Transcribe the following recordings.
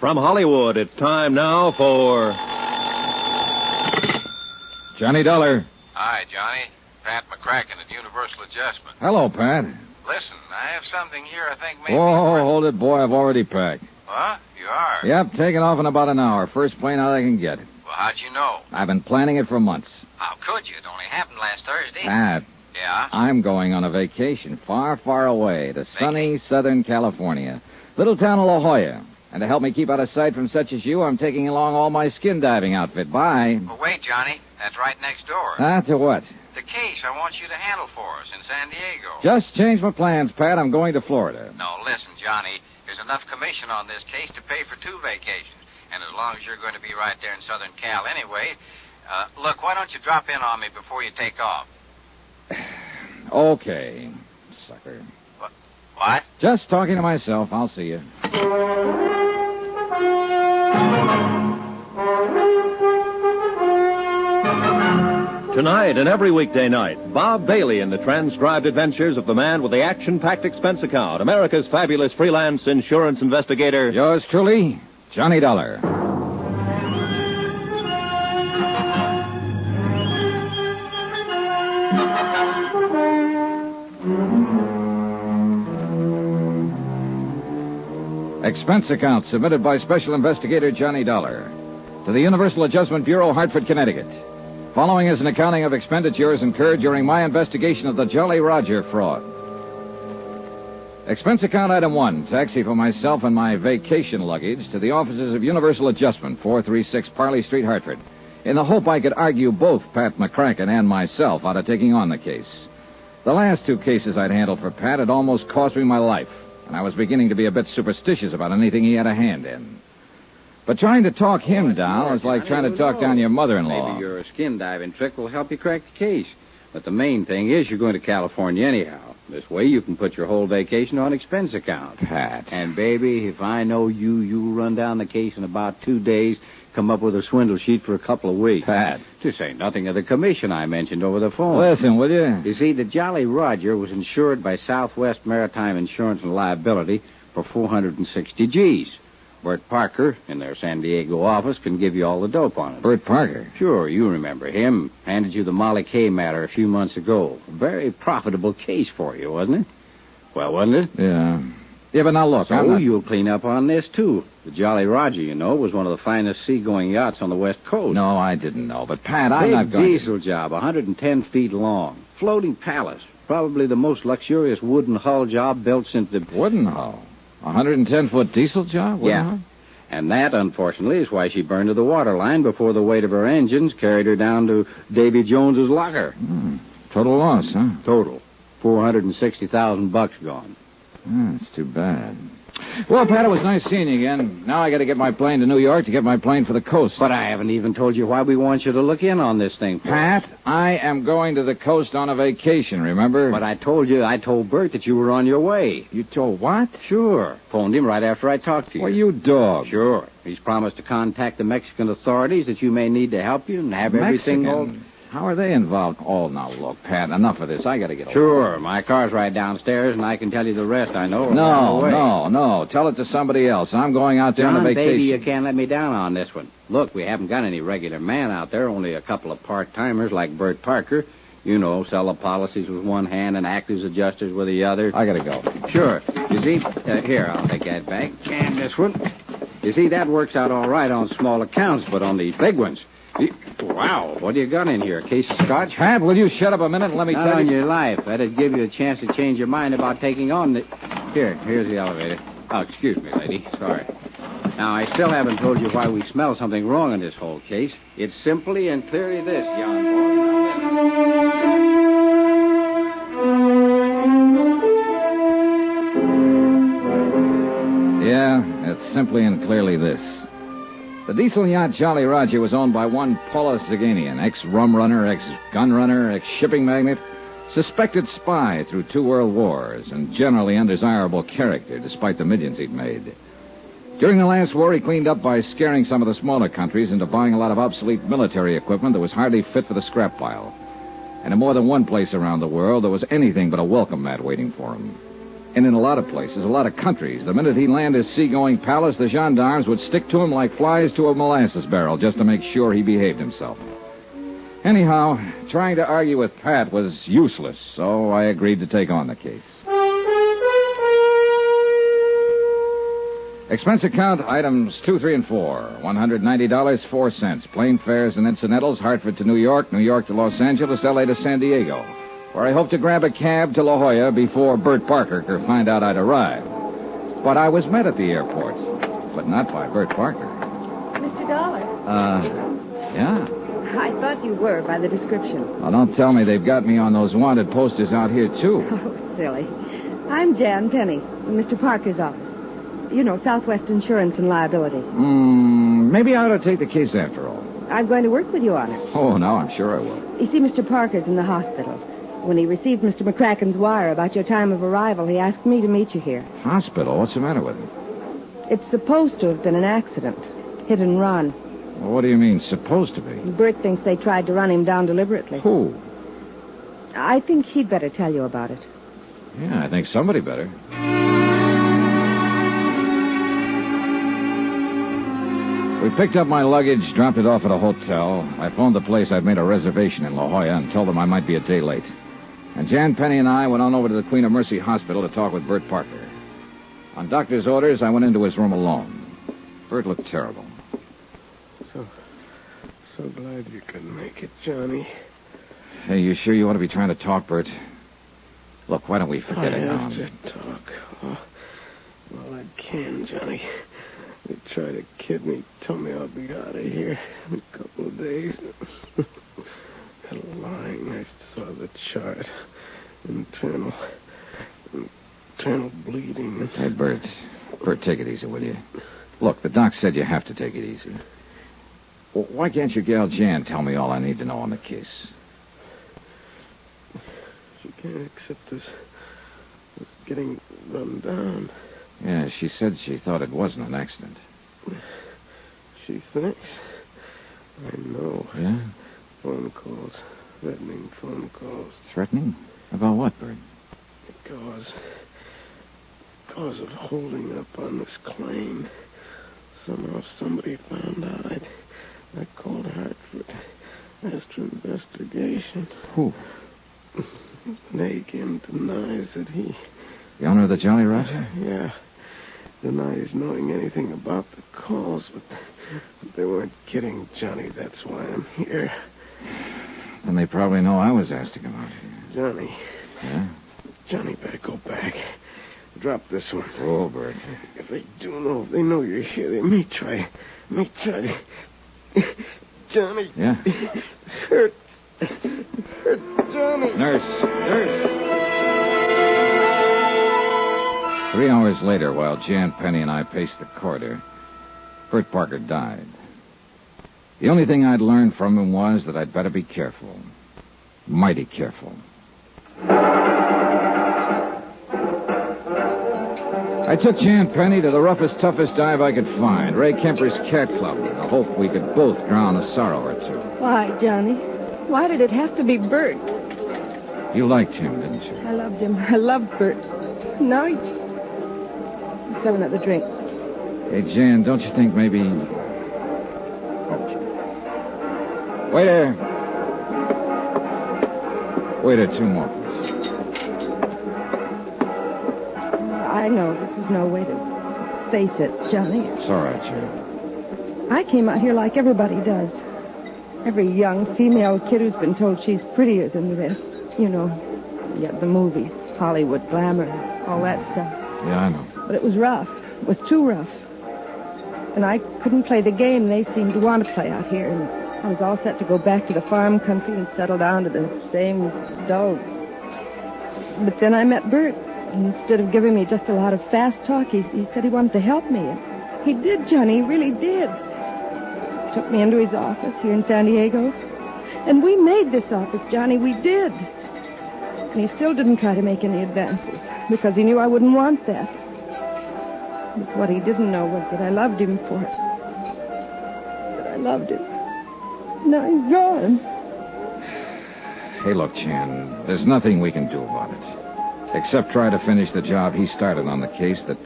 From Hollywood, it's time now for... Johnny Dollar. Hi, Johnny. Pat McCracken at Universal Adjustment. Hello, Pat. Listen, I have something here I think maybe... Whoa, hold it, boy. I've already packed. What? You are? Yep, taking off in about an hour. First plane out I can get. Well, how'd you know? I've been planning it for months. How could you? It only happened last Thursday. Pat, Yeah? I'm going on a vacation far, far away to sunny Southern California. Little town of La Jolla. And to help me keep out of sight from such as you, I'm taking along all my skin diving outfit. Bye. Well, wait, Johnny. That's right next door. To what? The case I want you to handle for us in San Diego. Just changed my plans, Pat. I'm going to Florida. No, listen, Johnny. There's enough commission on this case to pay for 2 vacations. And as long as you're going to be right there in Southern Cal anyway, look, why don't you drop in on me before you take off? Okay, sucker. What? Just talking to myself. I'll see you. Tonight and every weekday night, Bob Bailey in the transcribed adventures of the man with the action-packed expense account, America's fabulous freelance insurance investigator. Yours truly, Johnny Dollar. Expense account submitted by Special Investigator Johnny Dollar to the Universal Adjustment Bureau, Hartford, Connecticut. Following is an accounting of expenditures incurred during my investigation of the Jolly Roger fraud. Expense account item 1, taxi for myself and my vacation luggage to the offices of Universal Adjustment, 436 Parley Street, Hartford, in the hope I could argue both Pat McCracken and myself out of taking on the case. The last 2 cases I'd handled for Pat had almost cost me my life, and I was beginning to be a bit superstitious about anything he had a hand in. But trying to talk him down is like trying to talk down your mother-in-law. Maybe your skin diving trick will help you crack the case. But the main thing is you're going to California anyhow. This way you can put your whole vacation on expense account. Pat. And, baby, if I know you run down the case in about 2 days, come up with a swindle sheet for a couple of weeks. Pat. To say nothing of the commission I mentioned over the phone. Listen, will you? You see, the Jolly Roger was insured by Southwest Maritime Insurance and Liability for 460 G's. Bert Parker, in their San Diego office, can give you all the dope on it. Bert Parker? Sure, you remember him. Handed you the Molly Kay matter a few months ago. A very profitable case for you, wasn't it? Well, wasn't it? Yeah. Yeah, but now look, So you'll clean up on this, too. The Jolly Roger, you know, was one of the finest seagoing yachts on the West Coast. No, I didn't know. But, Pat, I'm Big not going diesel job, 110 feet long. Floating palace. Probably the most luxurious wooden hull job built since the... Wooden hull? 110-foot diesel job? Wooden hull? And that, unfortunately, is why she burned to the waterline before the weight of her engines carried her down to Davy Jones's locker. Total loss, huh? Total. $460,000 gone. That's too bad. Well, Pat, it was nice seeing you again. Now I got to get my plane to New York to get my plane for the coast. But I haven't even told you why we want you to look in on this thing, Pat, I am going to the coast on a vacation, remember? But I told Bert that you were on your way. You told what? Sure. Phoned him right after I talked to you. Well, you dog. Sure. He's promised to contact the Mexican authorities that you may need to help you and have everything all... How are they involved? Oh, now, look, Pat, enough of this. I got to get over. Sure. My car's right downstairs, and I can tell you the rest I know. No. Tell it to somebody else. I'm going out there on a vacation. Baby, you can't let me down on this one. Look, we haven't got any regular man out there, only a couple of part-timers like Bert Parker. You know, sell the policies with one hand and act as adjusters with the other. I got to go. Sure. You see, here, I'll take that back. And this one. You see, that works out all right on small accounts, but on these big ones... Wow, what do you got in here? A case of scotch? Pat, will you shut up a minute and let me Not tell on you... your life. That'd give you a chance to change your mind about taking on the... Here's the elevator. Oh, excuse me, lady. Sorry. Now, I still haven't told you why we smell something wrong in this whole case. It's simply and clearly this, young boy. Yeah, it's simply and clearly this. The diesel yacht Jolly Roger was owned by one Paula Zaganian, ex-rum runner, ex-gun runner, ex-shipping magnate, suspected spy through 2 world wars, and generally undesirable character, despite the millions he'd made. During the last war, he cleaned up by scaring some of the smaller countries into buying a lot of obsolete military equipment that was hardly fit for the scrap pile. And in more than one place around the world, there was anything but a welcome mat waiting for him. And in a lot of places, a lot of countries, the minute he landed his seagoing palace, the gendarmes would stick to him like flies to a molasses barrel just to make sure he behaved himself. Anyhow, trying to argue with Pat was useless, so I agreed to take on the case. Expense account, items 2, 3, and 4. $190, 4 cents. Plane fares and incidentals, Hartford to New York, New York to Los Angeles, L.A. to San Diego, where I hope to grab a cab to La Jolla before Bert Parker could find out I'd arrived. But I was met at the airport, but not by Bert Parker. Mr. Dollar. Yeah? I thought you were by the description. Well, don't tell me they've got me on those wanted posters out here, too. Oh, silly. I'm Jan Penny, in Mr. Parker's office. You know, Southwest Insurance and Liability. Maybe I ought to take the case after all. I'm going to work with you on it. Oh, no, I'm sure I will. You see, Mr. Parker's in the hospital. When he received Mr. McCracken's wire about your time of arrival, he asked me to meet you here. Hospital? What's the matter with him? It's supposed to have been an accident. Hit and run. Well, what do you mean, supposed to be? Bert thinks they tried to run him down deliberately. Who? I think he'd better tell you about it. Yeah, I think somebody better. We picked up my luggage, dropped it off at a hotel. I phoned the place I'd made a reservation in La Jolla and told them I might be a day late. And Jan Penny and I went on over to the Queen of Mercy Hospital to talk with Bert Parker. On doctor's orders, I went into his room alone. Bert looked terrible. So glad you could make it, Johnny. Hey, you sure you want to be trying to talk, Bert? Look, why don't we forget it now? I have to talk. Oh, well, I can, Johnny. They try to kid me, tell me I'll be out of here in a couple of days. Lying, I saw the chart. Internal bleeding. Hey, Bert, take it easy, will you? Look, the doc said you have to take it easy. Well, why can't your gal Jan tell me all I need to know on the case? She can't accept this getting run down. Yeah, she said she thought it wasn't an accident. She thinks. I know. Yeah? Phone calls. Threatening phone calls. Threatening? About what, Bert? Because of holding up on this claim. Somehow somebody found out. I called Hartford. Asked for investigation. Who? Nagin denies that he... The owner of the Jolly Roger? Yeah. Denies knowing anything about the calls, but they weren't kidding Johnny. That's why I'm here. Then they probably know I was asked to come out here. Johnny. Yeah? Johnny, better go back. Drop this one. Oh, Bert. If they know you're here, they may try to... Johnny. Yeah? Hurt Johnny. Nurse. 3 hours later, while Jan Penny and I paced the corridor, Bert Parker died. The only thing I'd learned from him was that I'd better be careful. Mighty careful. I took Jan Penny to the roughest, toughest dive I could find, Ray Kemper's Cat Club, in the hope we could both drown a sorrow or two. Why, Johnny? Why did it have to be Bert? You liked him, didn't you? I loved him. I loved Bert. Now he's having another drink. Hey, Jan, don't you think maybe... Waiter. Waiter, 2 more, please. I know this is no way to face it, Johnny. It's all right, Jan. I came out here like everybody does. Every young female kid who's been told she's prettier than the rest. You know, yeah, the movies, Hollywood glamour, all that stuff. Yeah, I know. But it was rough. It was too rough. And I couldn't play the game they seemed to want to play out here. And I was all set to go back to the farm country and settle down to the same dull. But then I met Bert. And instead of giving me just a lot of fast talk, he said he wanted to help me. And he did, Johnny. He really did. Took me into his office here in San Diego. And we made this office, Johnny. We did. And he still didn't try to make any advances because he knew I wouldn't want that. But what he didn't know was that I loved him for it. That I loved him. Now he's gone. Hey, look, Jan, there's nothing we can do about it. Except try to finish the job he started on the case that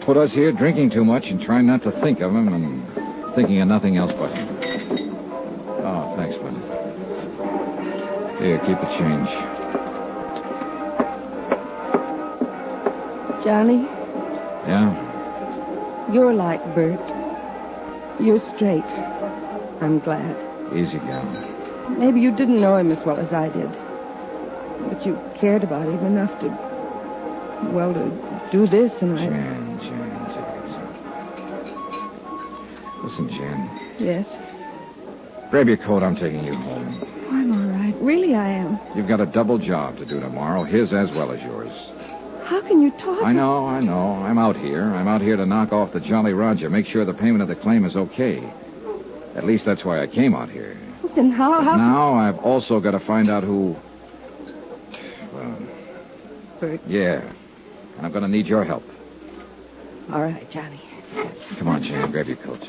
put us here drinking too much and trying not to think of him and thinking of nothing else but him. Oh, thanks, bud. Here, keep the change. Johnny, Yeah? you're like Bert. You're straight. I'm glad. Easy, gal. Maybe you didn't know him as well as I did. But you cared about him enough to do this, and I... Jan. Listen, Jan. Yes? Grab your coat. I'm taking you home. I'm all right. Really, I am. You've got a double job to do tomorrow, his as well as yours. How can you talk? I know. I'm out here. I'm out here to knock off the Jolly Roger, make sure the payment of the claim is okay. At least that's why I came out here. Well, then how... Now I've also got to find out who... Well... Bert. Yeah. And I'm going to need your help. All right, Johnny. Come on, Jan. Grab your coat.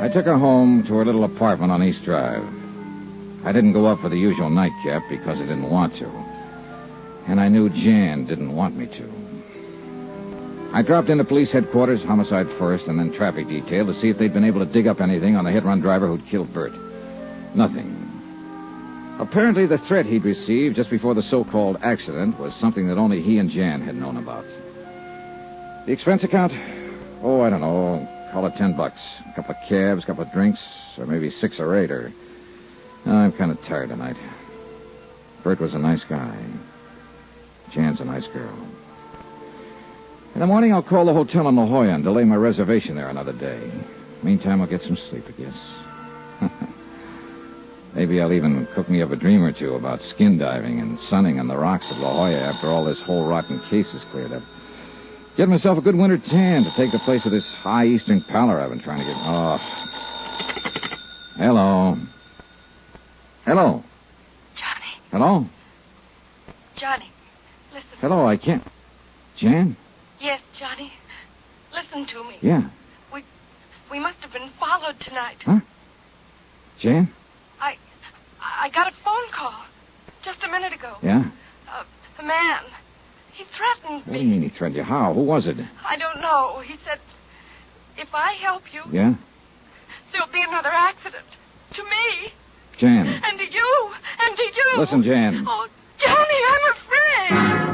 I took her home to her little apartment on East Drive. I didn't go up for the usual nightcap because I didn't want to. And I knew Jan didn't want me to. I dropped into police headquarters, homicide first, and then traffic detail to see if they'd been able to dig up anything on the hit-run driver who'd killed Bert. Nothing. Apparently the threat he'd received just before the so-called accident was something that only he and Jan had known about. The expense account? Oh, I don't know. Call it $10. A couple of cabs, a couple of drinks, or maybe 6 or 8, or... I'm kind of tired tonight. Bert was a nice guy. Jan's a nice girl. In the morning, I'll call the hotel in La Jolla and delay my reservation there another day. Meantime, I'll get some sleep, I guess. Maybe I'll even cook me up a dream or two about skin diving and sunning on the rocks of La Jolla after all this whole rotten case is cleared up. Get myself a good winter tan to take the place of this high eastern pallor I've been trying to get... Oh. Hello. Hello. Johnny. Hello? Johnny, listen. Hello, I can't... Jan? Yes, Johnny. Listen to me. Yeah. We must have been followed tonight. Huh? Jan? I got a phone call just a minute ago. Yeah? A man. He threatened me. What do you mean he threatened you? How? Who was it? I don't know. He said, if I help you, Yeah? there'll be another accident. To me. Jan. And to you. And to you. Listen, Jan. Oh, Johnny, I'm afraid.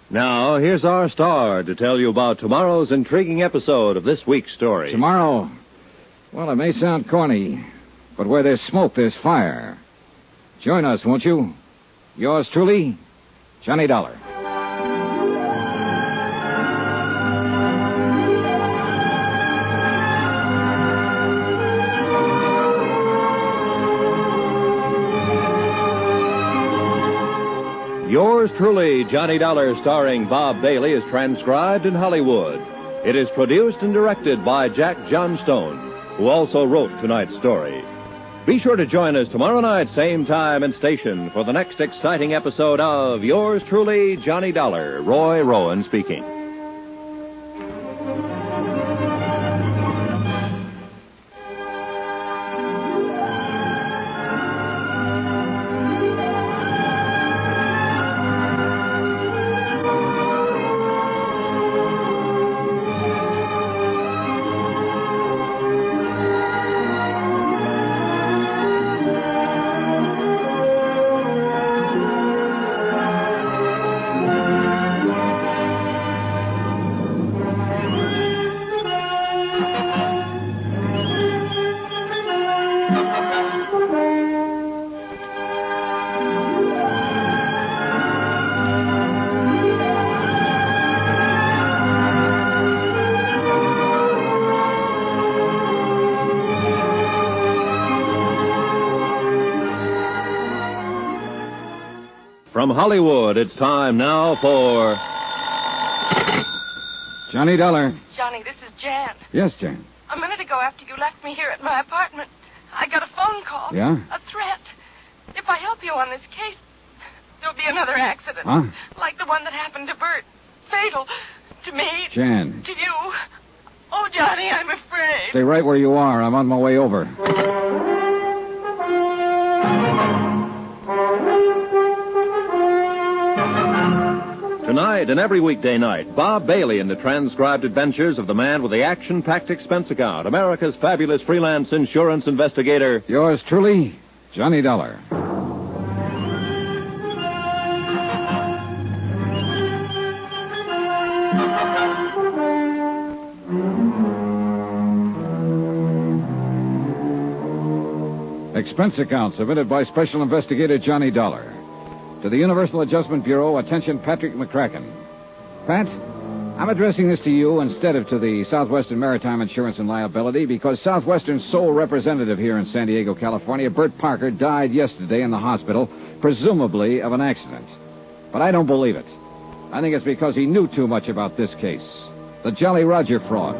Now, here's our star to tell you about tomorrow's intriguing episode of this week's story. Tomorrow, well, it may sound corny, but where there's smoke, there's fire. Join us, won't you? Yours truly, Johnny Dollar. Yours truly, Johnny Dollar, starring Bob Bailey, is transcribed in Hollywood. It is produced and directed by Jack Johnstone, who also wrote tonight's story. Be sure to join us tomorrow night, same time and station, for the next exciting episode of Yours truly, Johnny Dollar. Roy Rowan speaking. From Hollywood, it's time now for... Johnny Dollar. Johnny, this is Jan. Yes, Jan. A minute ago, after you left me here at my apartment, I got a phone call. Yeah? A threat. If I help you on this case, there'll be another accident. Huh? Like the one that happened to Bert. Fatal. To me. Jan. To you. Oh, Johnny, I'm afraid. Stay right where you are. I'm on my way over. Tonight and every weekday night, Bob Bailey in the transcribed adventures of the man with the action-packed expense account, America's fabulous freelance insurance investigator. Yours truly, Johnny Dollar. Expense account submitted by Special Investigator Johnny Dollar. To the Universal Adjustment Bureau, attention Patrick McCracken. Pat, I'm addressing this to you instead of to the Southwestern Maritime Insurance and Liability because Southwestern's sole representative here in San Diego, California, Bert Parker, died yesterday in the hospital, presumably of an accident. But I don't believe it. I think it's because he knew too much about this case. The Jolly Roger fraud.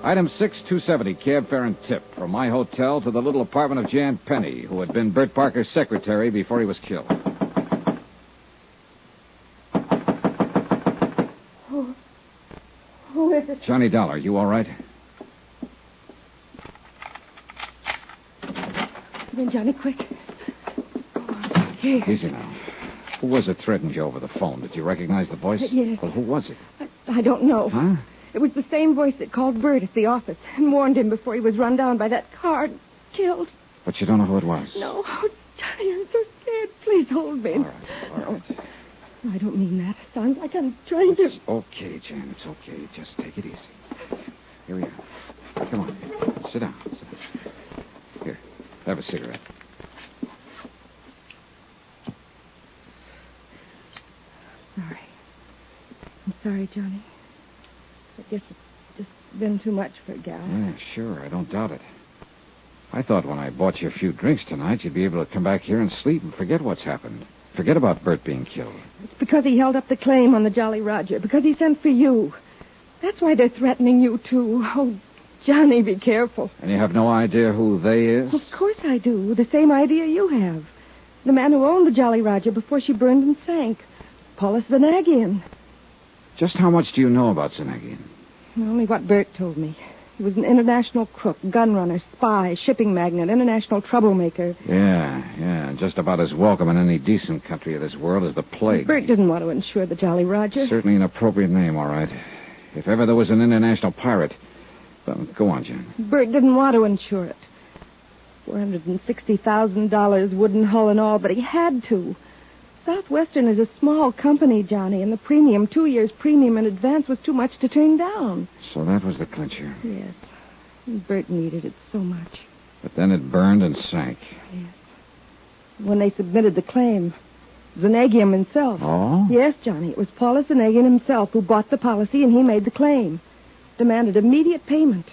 Item 6270, cab fare and tip from my hotel to the little apartment of Jan Penny, who had been Bert Parker's secretary before he was killed. Who is it? Johnny Dollar, you all right? Come in, Johnny, quick. Here. Easy now. Who was it threatened you over the phone? Did you recognize the voice? Yes. Well, who was it? I don't know. Huh? It was the same voice that called Bert at the office and warned him before he was run down by that car and killed. But you don't know who it was? No. Oh, Johnny, I'm so scared. Please hold me. All right. No, I don't mean that. It sounds like I'm trying to... It's okay, Jan. It's okay. Just take it easy. Here we are. Come on. Sit down. Here, have a cigarette. Sorry. I'm sorry, Johnny. I guess it's just been too much for a gal. Yeah, sure. I don't doubt it. I thought when I bought you a few drinks tonight, you'd be able to come back here and sleep and forget what's happened. Forget about Bert being killed. It's because he held up the claim on the Jolly Roger. Because he sent for you. That's why they're threatening you, too. Oh, Johnny, be careful. And you have no idea who they is? Of course I do. The same idea you have. The man who owned the Jolly Roger before she burned and sank. Paulus Vanagian. Just how much do you know about Zanagian? Only what Bert told me. He was an international crook, gun runner, spy, shipping magnate, international troublemaker. Yeah. Just about as welcome in any decent country of this world as the plague. Bert didn't want to insure the Jolly Roger. Certainly an appropriate name, all right. If ever there was an international pirate. Well, go on, Jan. Bert didn't want to insure it. $460,000 wooden hull and all, but he had to. Southwestern is a small company, Johnny, and the premium, 2 years premium in advance, was too much to turn down. So that was the clincher. Yes. And Bert needed it so much. But then it burned and sank. Yes. When they submitted the claim, Zanagian himself. Oh? Yes, Johnny. It was Paulus Zanagian himself who bought the policy, and he made the claim. Demanded immediate payment.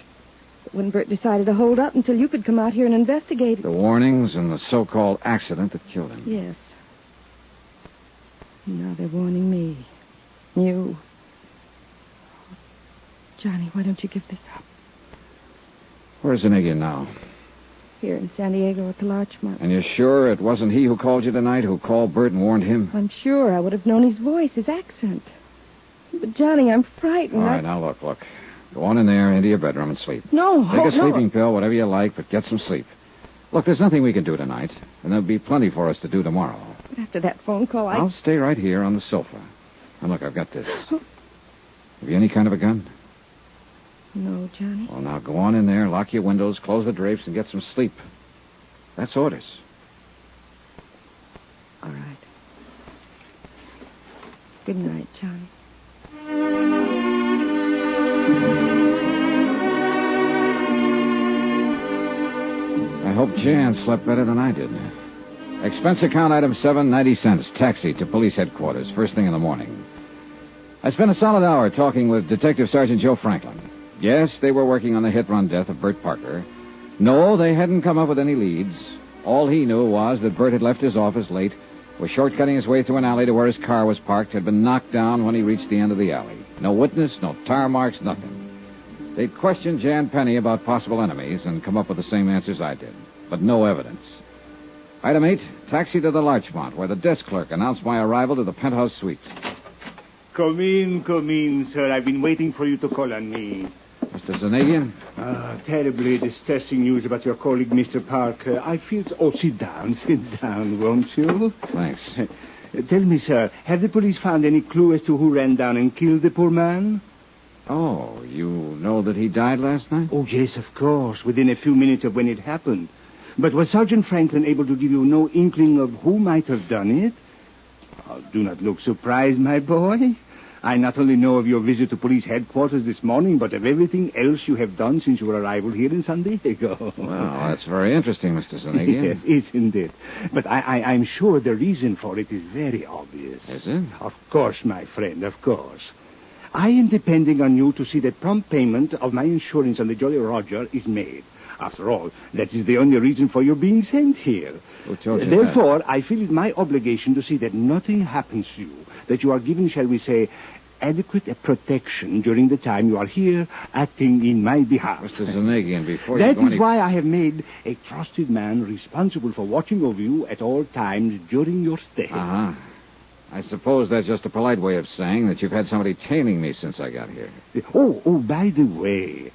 But when Bert decided to hold up until you could come out here and investigate it. The warnings and the so-called accident that killed him. Yes. Now they're warning me. You. Johnny, why don't you give this up? Where's Zanagian now? Here in San Diego at the Larchmont. And you're sure it wasn't he who called you tonight, who called Bert and warned him? I'm sure. I would have known his voice, his accent. But, Johnny, I'm frightened. All right, now look. Go on in there, into your bedroom and sleep. No. Take a sleeping pill, whatever you like, but get some sleep. Look, there's nothing we can do tonight, and there'll be plenty for us to do tomorrow. But after that phone call, I'll stay right here on the sofa. And look, I've got this. Have you any kind of a gun? No, Johnny. Well, now go on in there, lock your windows, close the drapes, and get some sleep. That's orders. All right. Good night, Johnny. I hope Jan slept better than I did. Expense account item 7, 90 cents. Taxi to police headquarters, first thing in the morning. I spent a solid hour talking with Detective Sergeant Joe Franklin. Yes, they were working on the hit-run death of Bert Parker. No, they hadn't come up with any leads. All he knew was that Bert had left his office late, was shortcutting his way through an alley to where his car was parked, had been knocked down when he reached the end of the alley. No witness, no tar marks, nothing. They'd questioned Jan Penny about possible enemies and come up with the same answers I did. But no evidence. Item 8, taxi to the Larchmont, where the desk clerk announced my arrival to the penthouse suite. Come in, sir. I've been waiting for you to call on me. Mr. Zanagian? Terribly distressing news about your colleague, Mr. Parker. I feel... Oh, sit down, won't you? Thanks. Tell me, sir, have the police found any clue as to who ran down and killed the poor man? Oh, you know that he died last night? Oh, yes, of course, within a few minutes of when it happened. But was Sergeant Franklin able to give you no inkling of who might have done it? Oh, do not look surprised, my boy. I not only know of your visit to police headquarters this morning, but of everything else you have done since your arrival here in San Diego. Well, that's very interesting, Mr. Zanagian. Yes, isn't it? But I'm sure the reason for it is very obvious. Is it? Of course, my friend, of course. I am depending on you to see that prompt payment of my insurance on the Jolly Roger is made. After all, that is the only reason for your being sent here. Who told you Therefore, I feel it my obligation to see that nothing happens to you, that you are given, shall we say, adequate protection during the time you are here acting in my behalf. Mr. Zanagian, before That you is why I have made a trusted man responsible for watching over you at all times during your stay. Uh-huh. I suppose that's just a polite way of saying that you've had somebody tailing me since I got here. Oh, by the way,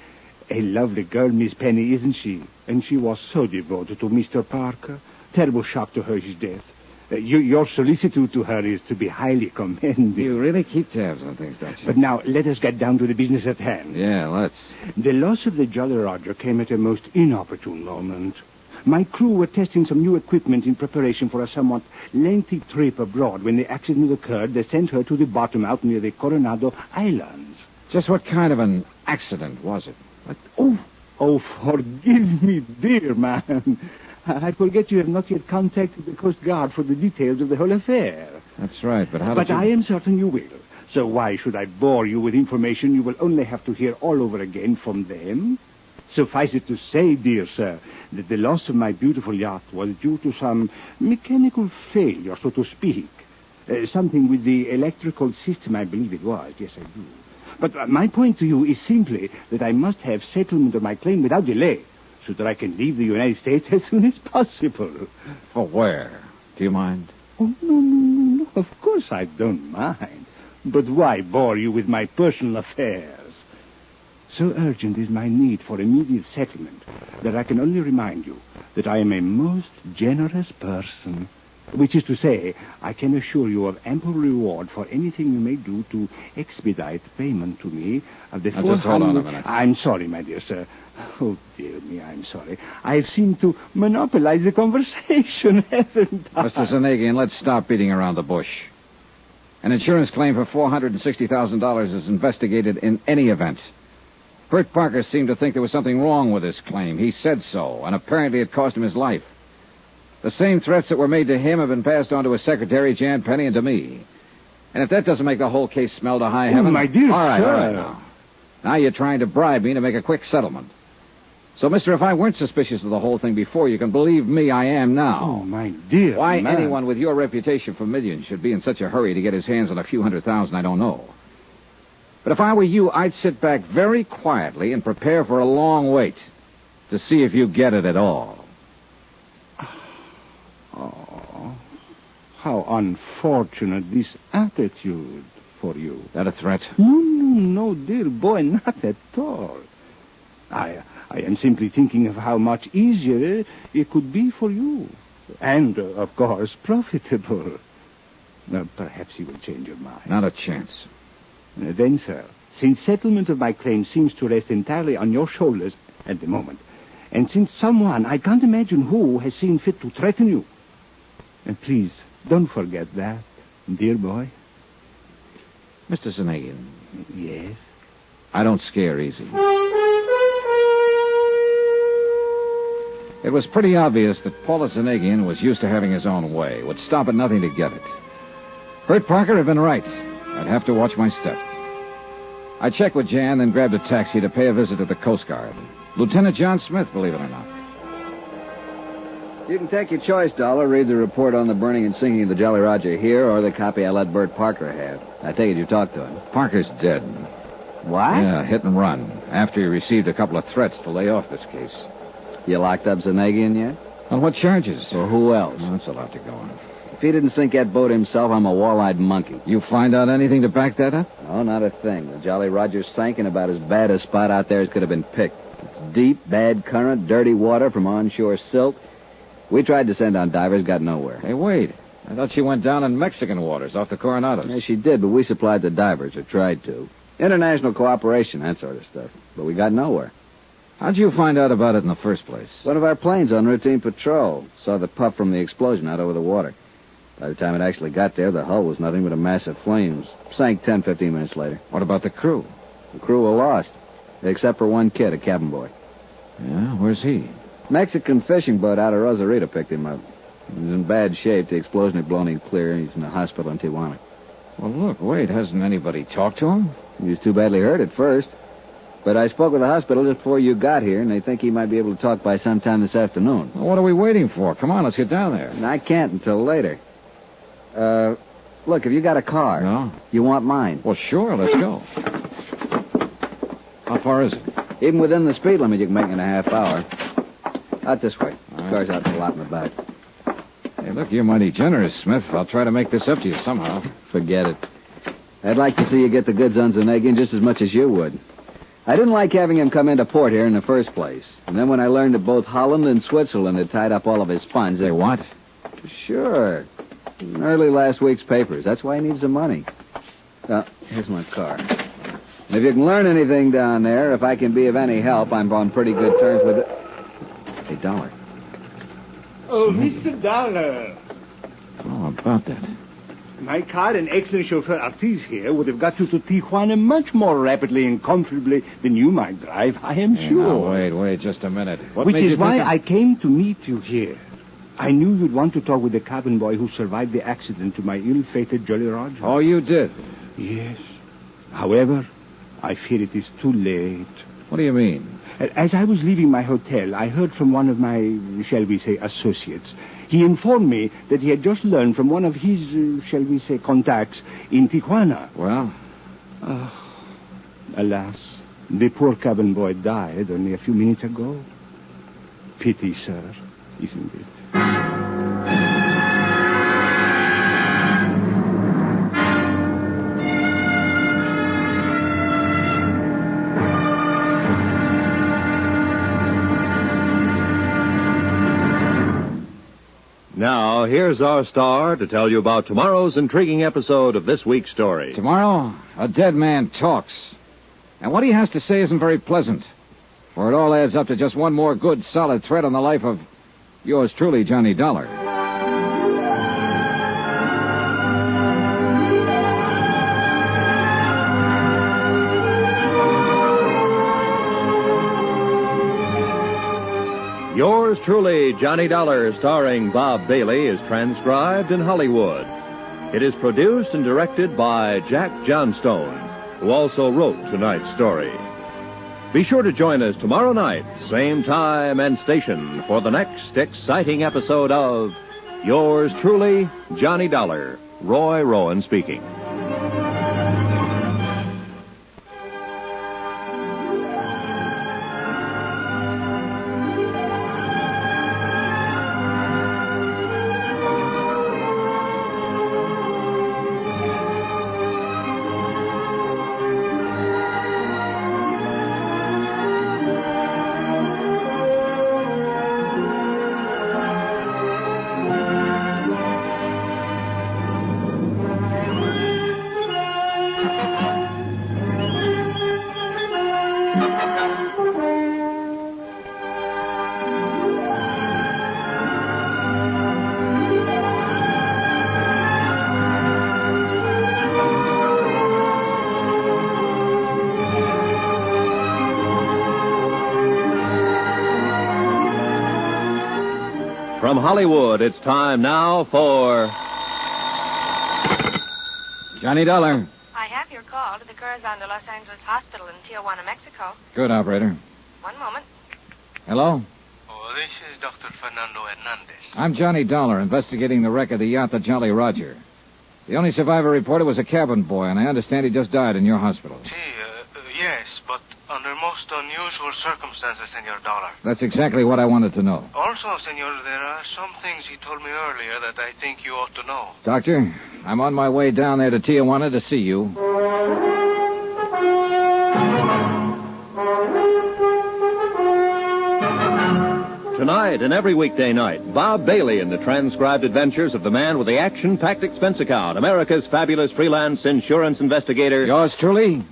a lovely girl, Miss Penny, isn't she? And she was so devoted to Mr. Parker. Terrible shock to her, his death. Your solicitude to her is to be highly commended. You really keep tabs on things, don't you? But now, let us get down to the business at hand. Yeah, let's. The loss of the Jolly Roger came at a most inopportune moment. My crew were testing some new equipment in preparation for a somewhat lengthy trip abroad. When the accident occurred, they sent her to the bottom out near the Coronado Islands. Just what kind of an accident was it? But, oh, forgive me, dear man. I forget you have not yet contacted the Coast Guard for the details of the whole affair. That's right, but how did you... But I am certain you will. So why should I bore you with information you will only have to hear all over again from them? Suffice it to say, dear sir, that the loss of my beautiful yacht was due to some mechanical failure, so to speak. Something with the electrical system, I believe it was. Yes, I do. But my point to you is simply that I must have settlement of my claim without delay, so that I can leave the United States as soon as possible. For where? Do you mind? Oh, no. Of course I don't mind. But why bore you with my personal affairs? So urgent is my need for immediate settlement that I can only remind you that I am a most generous person. Which is to say, I can assure you of ample reward for anything you may do to expedite payment to me of the Now, just hold on a minute. I'm sorry, my dear sir. Oh, dear me, I'm sorry. I've seemed to monopolize the conversation, haven't I? Mr. Zanagian, let's stop beating around the bush. An insurance claim for $460,000 is investigated in any event. Bert Parker seemed to think there was something wrong with this claim. He said so, and apparently it cost him his life. The same threats that were made to him have been passed on to his secretary, Jan Penny, and to me. And if that doesn't make the whole case smell to high heaven... Oh, my dear All right sir. now. Now you're trying to bribe me to make a quick settlement. So, mister, if I weren't suspicious of the whole thing before, you can believe me, I am now. Oh, my dear Why man. anyone with your reputation for millions should be in such a hurry to get his hands on a few $100,000, I don't know. But if I were you, I'd sit back very quietly and prepare for a long wait to see if you get it at all. Oh, how unfortunate this attitude for you. That a threat? No, dear boy, not at all. I am simply thinking of how much easier it could be for you. And, of course, profitable. Perhaps you will change your mind. Not a chance. Then, sir, since settlement of my claim seems to rest entirely on your shoulders at the moment, and since someone, I can't imagine who, has seen fit to threaten you, and please, don't forget that, dear boy. Mr. Zanagian. Yes? I don't scare easy. It was pretty obvious that Paula Zanagian was used to having his own way, would stop at nothing to get it. Bert Parker had been right. I'd have to watch my step. I checked with Jan, then grabbed a taxi to pay a visit to the Coast Guard. Lieutenant John Smith, believe it or not. You can take your choice, Dollar. Read the report on the burning and sinking of the Jolly Roger here, or the copy I let Bert Parker have. I take it you talked to him. Parker's dead. What? Yeah, hit and run. After he received a couple of threats to lay off this case. You locked up Zanegian yet? On what charges? Well, who else? Well, that's a lot to go on. If he didn't sink that boat himself, I'm a wall-eyed monkey. You find out anything to back that up? No, not a thing. The Jolly Roger sank in about as bad a spot out there as could have been picked. It's deep, bad current, dirty water from onshore silt. We tried to send on divers, got nowhere. Hey, wait. I thought she went down in Mexican waters off the Coronados. Yeah, she did, but we supplied the divers, or tried to. International cooperation, that sort of stuff. But we got nowhere. How'd you find out about it in the first place? One of our planes on routine patrol saw the puff from the explosion out over the water. By the time it actually got there, the hull was nothing but a mass of flames. Sank 10, 15 minutes later. What about the crew? The crew were lost, except for one kid, a cabin boy. Yeah, where's he? Mexican fishing boat out of Rosarito picked him up. He was in bad shape. The explosion had blown him clear. He's in the hospital in Tijuana. Well, look, wait, hasn't anybody talked to him? He was too badly hurt at first. But I spoke with the hospital just before you got here, and they think he might be able to talk by sometime this afternoon. Well, what are we waiting for? Come on, let's get down there. And I can't until later. Look, have you got a car? No. You want mine? Well, sure, let's go. How far is it? Even within the speed limit, you can make it in a half hour. Out this way. All right. Car's out in the lot in the back. Hey, look, you're mighty generous, Smith. I'll try to make this up to you somehow. Forget it. I'd like to see you get the goods on Zanegian just as much as you would. I didn't like having him come into port here in the first place. And then when I learned that both Holland and Switzerland had tied up all of his funds... They what? Sure. In early last week's papers. That's why he needs the money. Here's my car. And if you can learn anything down there, if I can be of any help, I'm on pretty good terms with it. Hey, Dollar. Oh, Mr. Dollar. Oh, about that. My car and excellent chauffeur Ortiz here would have got you to Tijuana much more rapidly and comfortably than you might drive, I am Hey, sure. now, wait, just a minute. What Which made is you why think I came to meet you here. I knew you'd want to talk with the cabin boy who survived the accident to my ill-fated Jolly Roger. Oh, you did? Yes. However, I fear it is too late. What do you mean? As I was leaving my hotel, I heard from one of my, shall we say, associates. He informed me that he had just learned from one of his, shall we say, contacts in Tijuana. Well? Alas, the poor cabin boy died only a few minutes ago. Pity, sir, isn't it? Now, here's our star to tell you about tomorrow's intriguing episode of this week's story. Tomorrow, a dead man talks. And what he has to say isn't very pleasant. For it all adds up to just one more good, solid thread on the life of yours truly, Johnny Dollar. Yours truly, Johnny Dollar, starring Bob Bailey, is transcribed in Hollywood. It is produced and directed by Jack Johnstone, who also wrote tonight's story. Be sure to join us tomorrow night, same time and station, for the next exciting episode of Yours truly, Johnny Dollar. Roy Rowan speaking. From Hollywood, it's time now for... Johnny Dollar. I have your call to the Corazon de Los Angeles Hospital in Tijuana, Mexico. Good, operator. One moment. Hello? Oh, this is Dr. Fernando Hernandez. I'm Johnny Dollar, investigating the wreck of the yacht, the Jolly Roger. The only survivor reported was a cabin boy, and I understand he just died in your hospital. Yes, but under most unusual circumstances, Senor Dollar. That's exactly what I wanted to know. Also, Senor, there are some things he told me earlier that I think you ought to know. Doctor, I'm on my way down there to Tijuana to see you. Tonight and every weekday night, Bob Bailey in the transcribed adventures of the man with the action-packed expense account, America's fabulous freelance insurance investigator. Yours truly,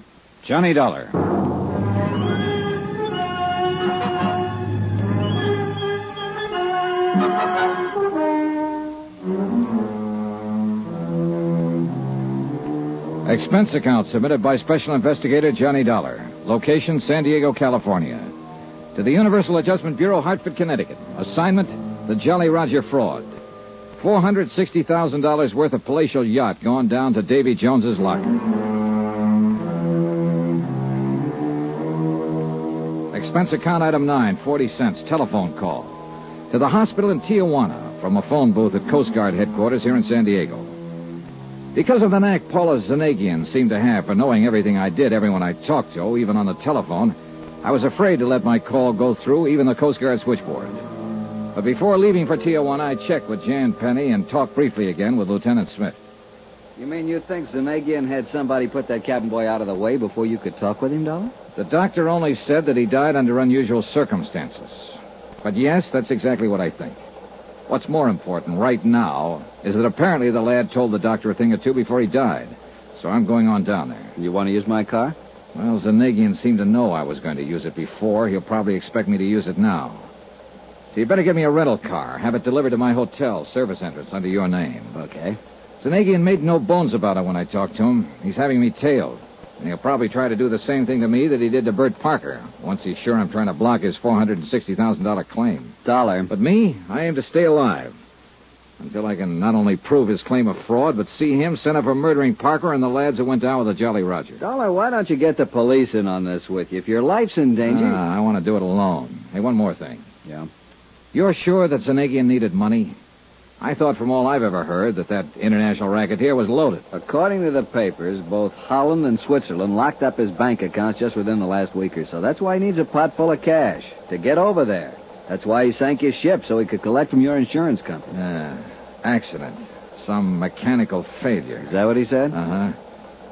Johnny Dollar. Expense account submitted by Special Investigator Johnny Dollar. Location, San Diego, California. To the Universal Adjustment Bureau, Hartford, Connecticut. Assignment, the Jolly Roger fraud. $460,000 worth of palatial yacht gone down to Davy Jones's locker. Expense account item 9, 40 cents, telephone call. To the hospital in Tijuana from a phone booth at Coast Guard headquarters here in San Diego. Because of the knack Paula Zanagian seemed to have for knowing everything I did, everyone I talked to, even on the telephone, I was afraid to let my call go through, even the Coast Guard switchboard. But before leaving for Tijuana, I checked with Jan Penny and talked briefly again with Lieutenant Smith. You mean you think Zanagian had somebody put that cabin boy out of the way before you could talk with him, Dollar? The doctor only said that he died under unusual circumstances. But yes, that's exactly what I think. What's more important right now is that apparently the lad told the doctor a thing or two before he died. So I'm going on down there. You want to use my car? Well, Zanagian seemed to know I was going to use it before. He'll probably expect me to use it now. So you better get me a rental car. Have it delivered to my hotel, service entrance, under your name. Okay. Zanagian made no bones about it when I talked to him. He's having me tailed. And he'll probably try to do the same thing to me that he did to Bert Parker, once he's sure I'm trying to block his $460,000 claim. Dollar. But me, I aim to stay alive. Until I can not only prove his claim of fraud, but see him sent up for murdering Parker and the lads who went down with the Jolly Roger. Dollar, why don't you get the police in on this with you? If your life's in danger... I want to do it alone. Hey, one more thing. Yeah? You're sure that Zanagian needed money? I thought from all I've ever heard that international racketeer was loaded. According to the papers, both Holland and Switzerland locked up his bank accounts just within the last week or so. That's why he needs a pot full of cash to get over there. That's why he sank his ship, so he could collect from your insurance company. Accident. Some mechanical failure. Is that what he said? Uh-huh.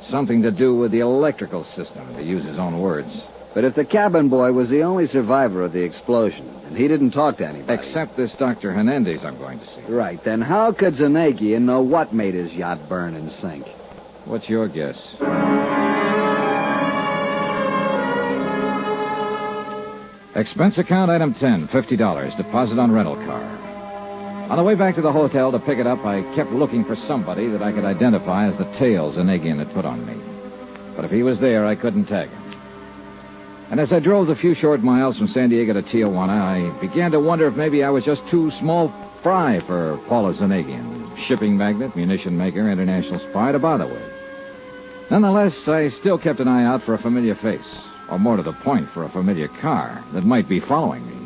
Something to do with the electrical system, to use his own words. But if the cabin boy was the only survivor of the explosion, and he didn't talk to anybody... Except this Dr. Hernandez I'm going to see. Right, then how could Zanagian know what made his yacht burn and sink? What's your guess? Expense account item 10, $50, deposit on rental car. On the way back to the hotel to pick it up, I kept looking for somebody that I could identify as the tail Zanagian had put on me. But if he was there, I couldn't tag him. And as I drove the few short miles from San Diego to Tijuana, I began to wonder if maybe I was just too small fry for Paula Zanagian, shipping magnate, munition maker, international spy, to bother with. Nonetheless, I still kept an eye out for a familiar face, or more to the point, for a familiar car that might be following me.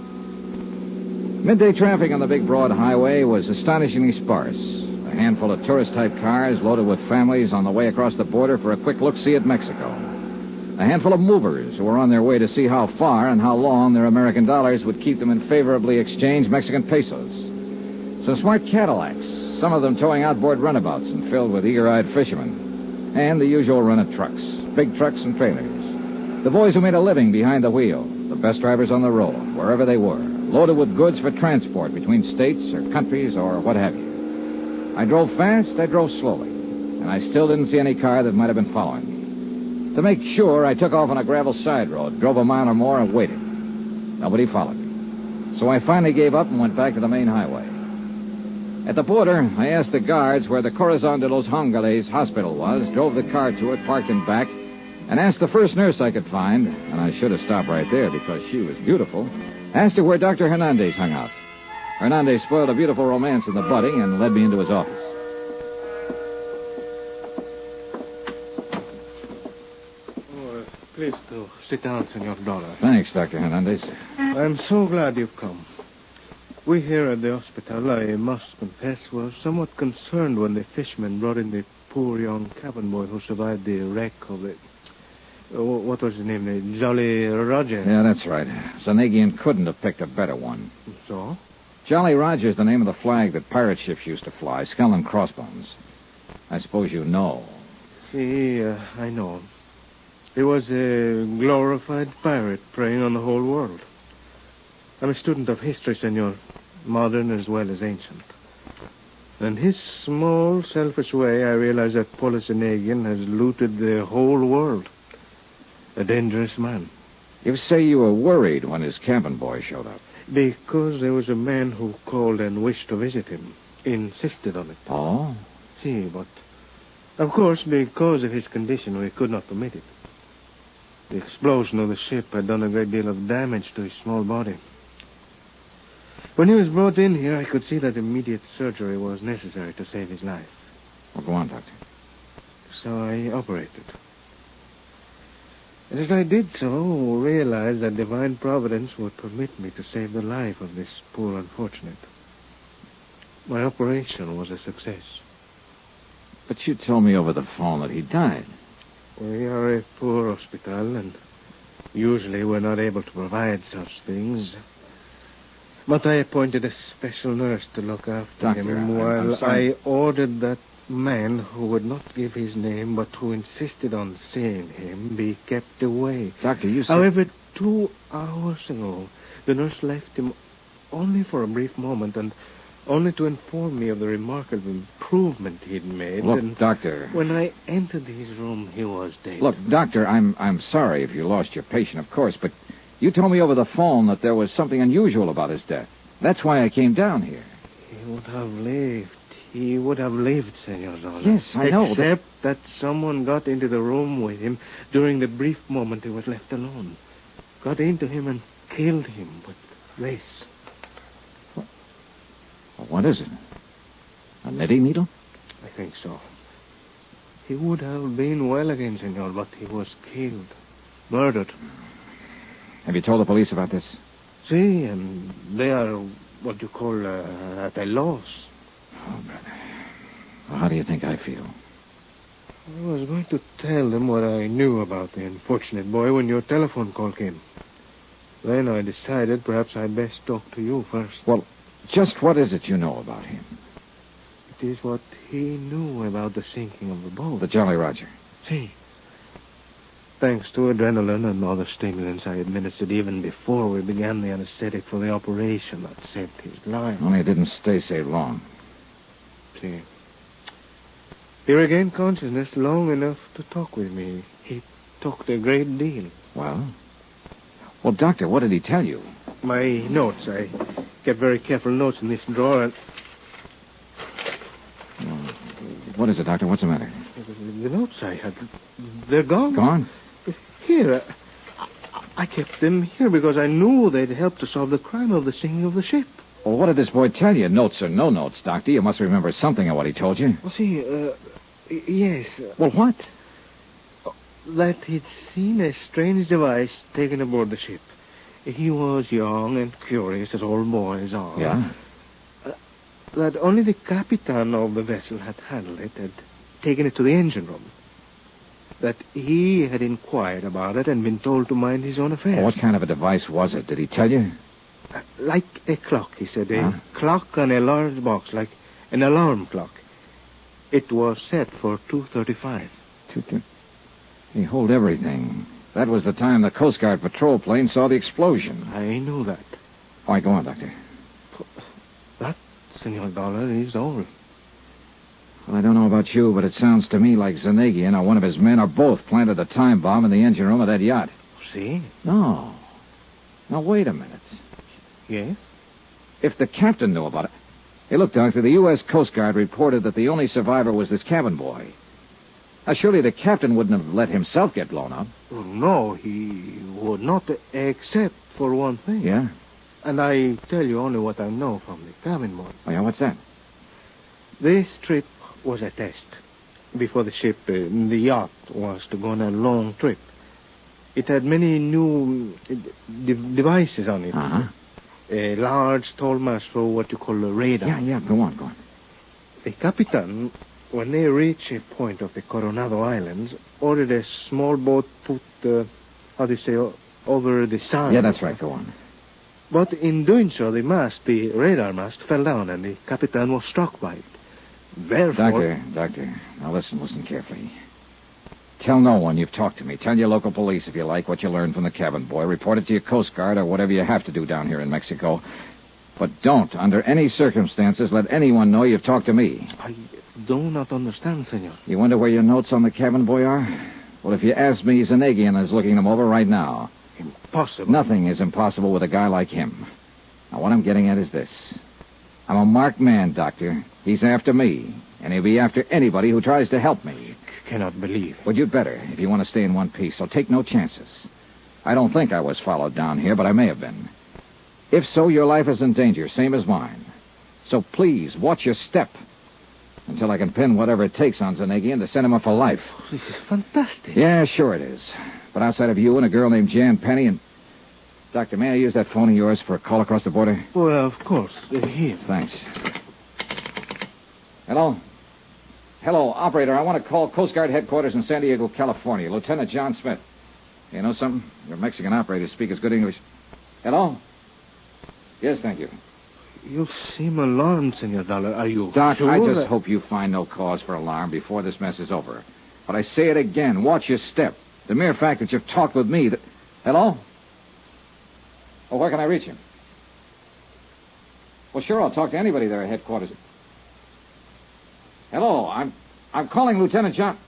Midday traffic on the big broad highway was astonishingly sparse. A handful of tourist-type cars loaded with families on the way across the border for a quick look-see at Mexico. A handful of movers who were on their way to see how far and how long their American dollars would keep them in favorably exchanged Mexican pesos. Some smart Cadillacs, some of them towing outboard runabouts and filled with eager-eyed fishermen. And the usual run of trucks, big trucks and trailers. The boys who made a living behind the wheel, the best drivers on the road, wherever they were, loaded with goods for transport between states or countries or what have you. I drove fast, I drove slowly, and I still didn't see any car that might have been following me. To make sure, I took off on a gravel side road, drove a mile or more, and waited. Nobody followed me. So I finally gave up and went back to the main highway. At the border, I asked the guards where the Corazon de los Angeles hospital was, drove the car to it, parked in back, and asked the first nurse I could find, and I should have stopped right there because she was beautiful, asked her where Dr. Hernandez hung out. Hernandez spoiled a beautiful romance in the budding and led me into his office. Please do sit down, Senor Dollar. Thanks, Dr. Hernandez. I'm so glad you've come. We here at the hospital, I must confess, were somewhat concerned when the fishermen brought in the poor young cabin boy who survived the wreck of the... what was his name? The Jolly Roger. Yeah, that's right. Zanagian couldn't have picked a better one. So? Jolly Roger's the name of the flag that pirate ships used to fly, skull and crossbones. I suppose you know. See, I know. He was a glorified pirate preying on the whole world. I'm a student of history, senor, modern as well as ancient. In his small, selfish way, I realize that Paulus Zanagian has looted the whole world. A dangerous man. You say you were worried when his cabin boy showed up. Because there was a man who called and wished to visit him. Insisted on it. Oh? See, but... Of course, because of his condition, we could not permit it. The explosion of the ship had done a great deal of damage to his small body. When he was brought in here, I could see that immediate surgery was necessary to save his life. Well, go on, Doctor. So I operated. And as I did so, realized that divine providence would permit me to save the life of this poor unfortunate. My operation was a success. But you told me over the phone that he died. We are a poor hospital, and usually we're not able to provide such things. But I appointed a special nurse to look after Doctor, him while I ordered that man who would not give his name but who insisted on seeing him be kept away. Doctor, you said... However, 2 hours ago, the nurse left him only for a brief moment and only to inform me of the remarkable improvement he'd made. Look, and Doctor... when I entered his room, he was dead. Look, Doctor, I'm sorry if you lost your patient, of course, but you told me over the phone that there was something unusual about his death. That's why I came down here. He would have lived. He would have lived, Senor Zola. Yes, I know. Except that someone got into the room with him during the brief moment he was left alone. Got into him and killed him with this. Well, what is it? A knitting needle? I think so. He would have been well again, Senor, but he was killed. Murdered. Have you told the police about this? See, and they are what you call at a loss. Oh, brother. Well, how do you think I feel? I was going to tell them what I knew about the unfortunate boy when your telephone call came. Then I decided perhaps I'd best talk to you first. Well, just what is it you know about him? It is what he knew about the sinking of the boat. The Jolly Roger. See. Thanks to adrenaline and other stimulants I administered even before we began the anesthetic for the operation that saved his life. Only it didn't stay saved long. See. He regained consciousness long enough to talk with me. He talked a great deal. Well? Well, Doctor, what did he tell you? My notes. I kept very careful notes in this drawer. And... Well, what is it, Doctor? What's the matter? The notes I had, they're gone. Gone? Here. I kept them here because I knew they'd help to solve the crime of the sinking of the ship. Well, what did this boy tell you? Notes or no notes, Doctor? You must remember something of what he told you. Well, see, yes. Well, what? That he'd seen a strange device taken aboard the ship. He was young and curious, as all boys are. Yeah? That only the captain of the vessel had handled it, had taken it to the engine room. That he had inquired about it and been told to mind his own affairs. Well, what kind of a device was it? Did he tell you? Like a clock, he said. A clock on a large box, like an alarm clock. It was set for 2:35. He hold everything. That was the time the Coast Guard patrol plane saw the explosion. I knew that. All right, go on, Doctor. That, Senor Dollar, is all. Well, I don't know about you, but it sounds to me like Zanagian or one of his men or both planted the time bomb in the engine room of that yacht. See? No. Now, wait a minute. Yes? If the captain knew about it... Hey, look, Doctor, the U.S. Coast Guard reported that the only survivor was this cabin boy. Now, surely the captain wouldn't have let himself get blown up. Oh, no, he would not, except for one thing. Yeah? And I tell you only what I know from the cabin boy. Oh, yeah, what's that? This trip was a test. Before the ship, the yacht, was to go on a long trip. It had many new devices on it. Uh-huh. A large, tall mast for what you call a radar. Yeah, go on. The Capitan, when they reach a point of the Coronado Islands, ordered a small boat put, over the side. Yeah, that's right. Go on. But in doing so, the radar mast, fell down, and the Capitan was struck by it. Therefore... Doctor, now listen carefully. Tell no one you've talked to me. Tell your local police, if you like, what you learned from the cabin boy. Report it to your Coast Guard or whatever you have to do down here in Mexico. But don't, under any circumstances, let anyone know you've talked to me. I do not understand, senor. You wonder where your notes on the cabin boy are? Well, if you ask me, Zanegian is looking them over right now. Impossible. Nothing is impossible with a guy like him. Now, what I'm getting at is this. I'm a marked man, Doctor. He's after me, and he'll be after anybody who tries to help me. Cannot believe. Well, you'd better, if you want to stay in one piece, so take no chances. I don't think I was followed down here, but I may have been. If so, your life is in danger, same as mine. So please, watch your step until I can pin whatever it takes on Zanegian to send him up for life. This is fantastic. Yeah, sure it is. But outside of you and a girl named Jan Penny and... Doctor, may I use that phone of yours for a call across the border? Well, of course. Here. Thanks. Hello? Hello, operator. I want to call Coast Guard headquarters in San Diego, California. Lieutenant John Smith. You know something? Your Mexican operators speak as good English. Hello? Yes, thank you. You seem alarmed, Senor Dollar. Are you Doc, sure I just hope you find no cause for alarm before this mess is over. But I say it again. Watch your step. The mere fact that you've talked with me... Hello? Oh, where can I reach him? Well, sure, I'll talk to anybody there at headquarters. Hello, I'm calling Lieutenant John...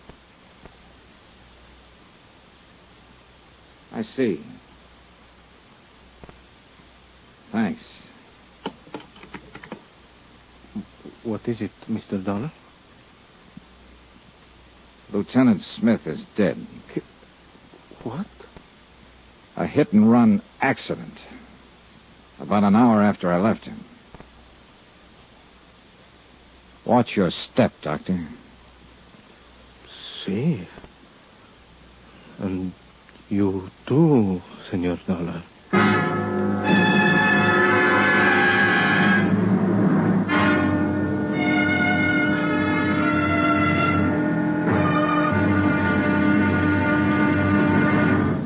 I see. Thanks. What is it, Mr. Dollar? Lieutenant Smith is dead. What? A hit-and-run accident. About an hour after I left him. Watch your step, Doctor. See. And you too, Senor Dollar.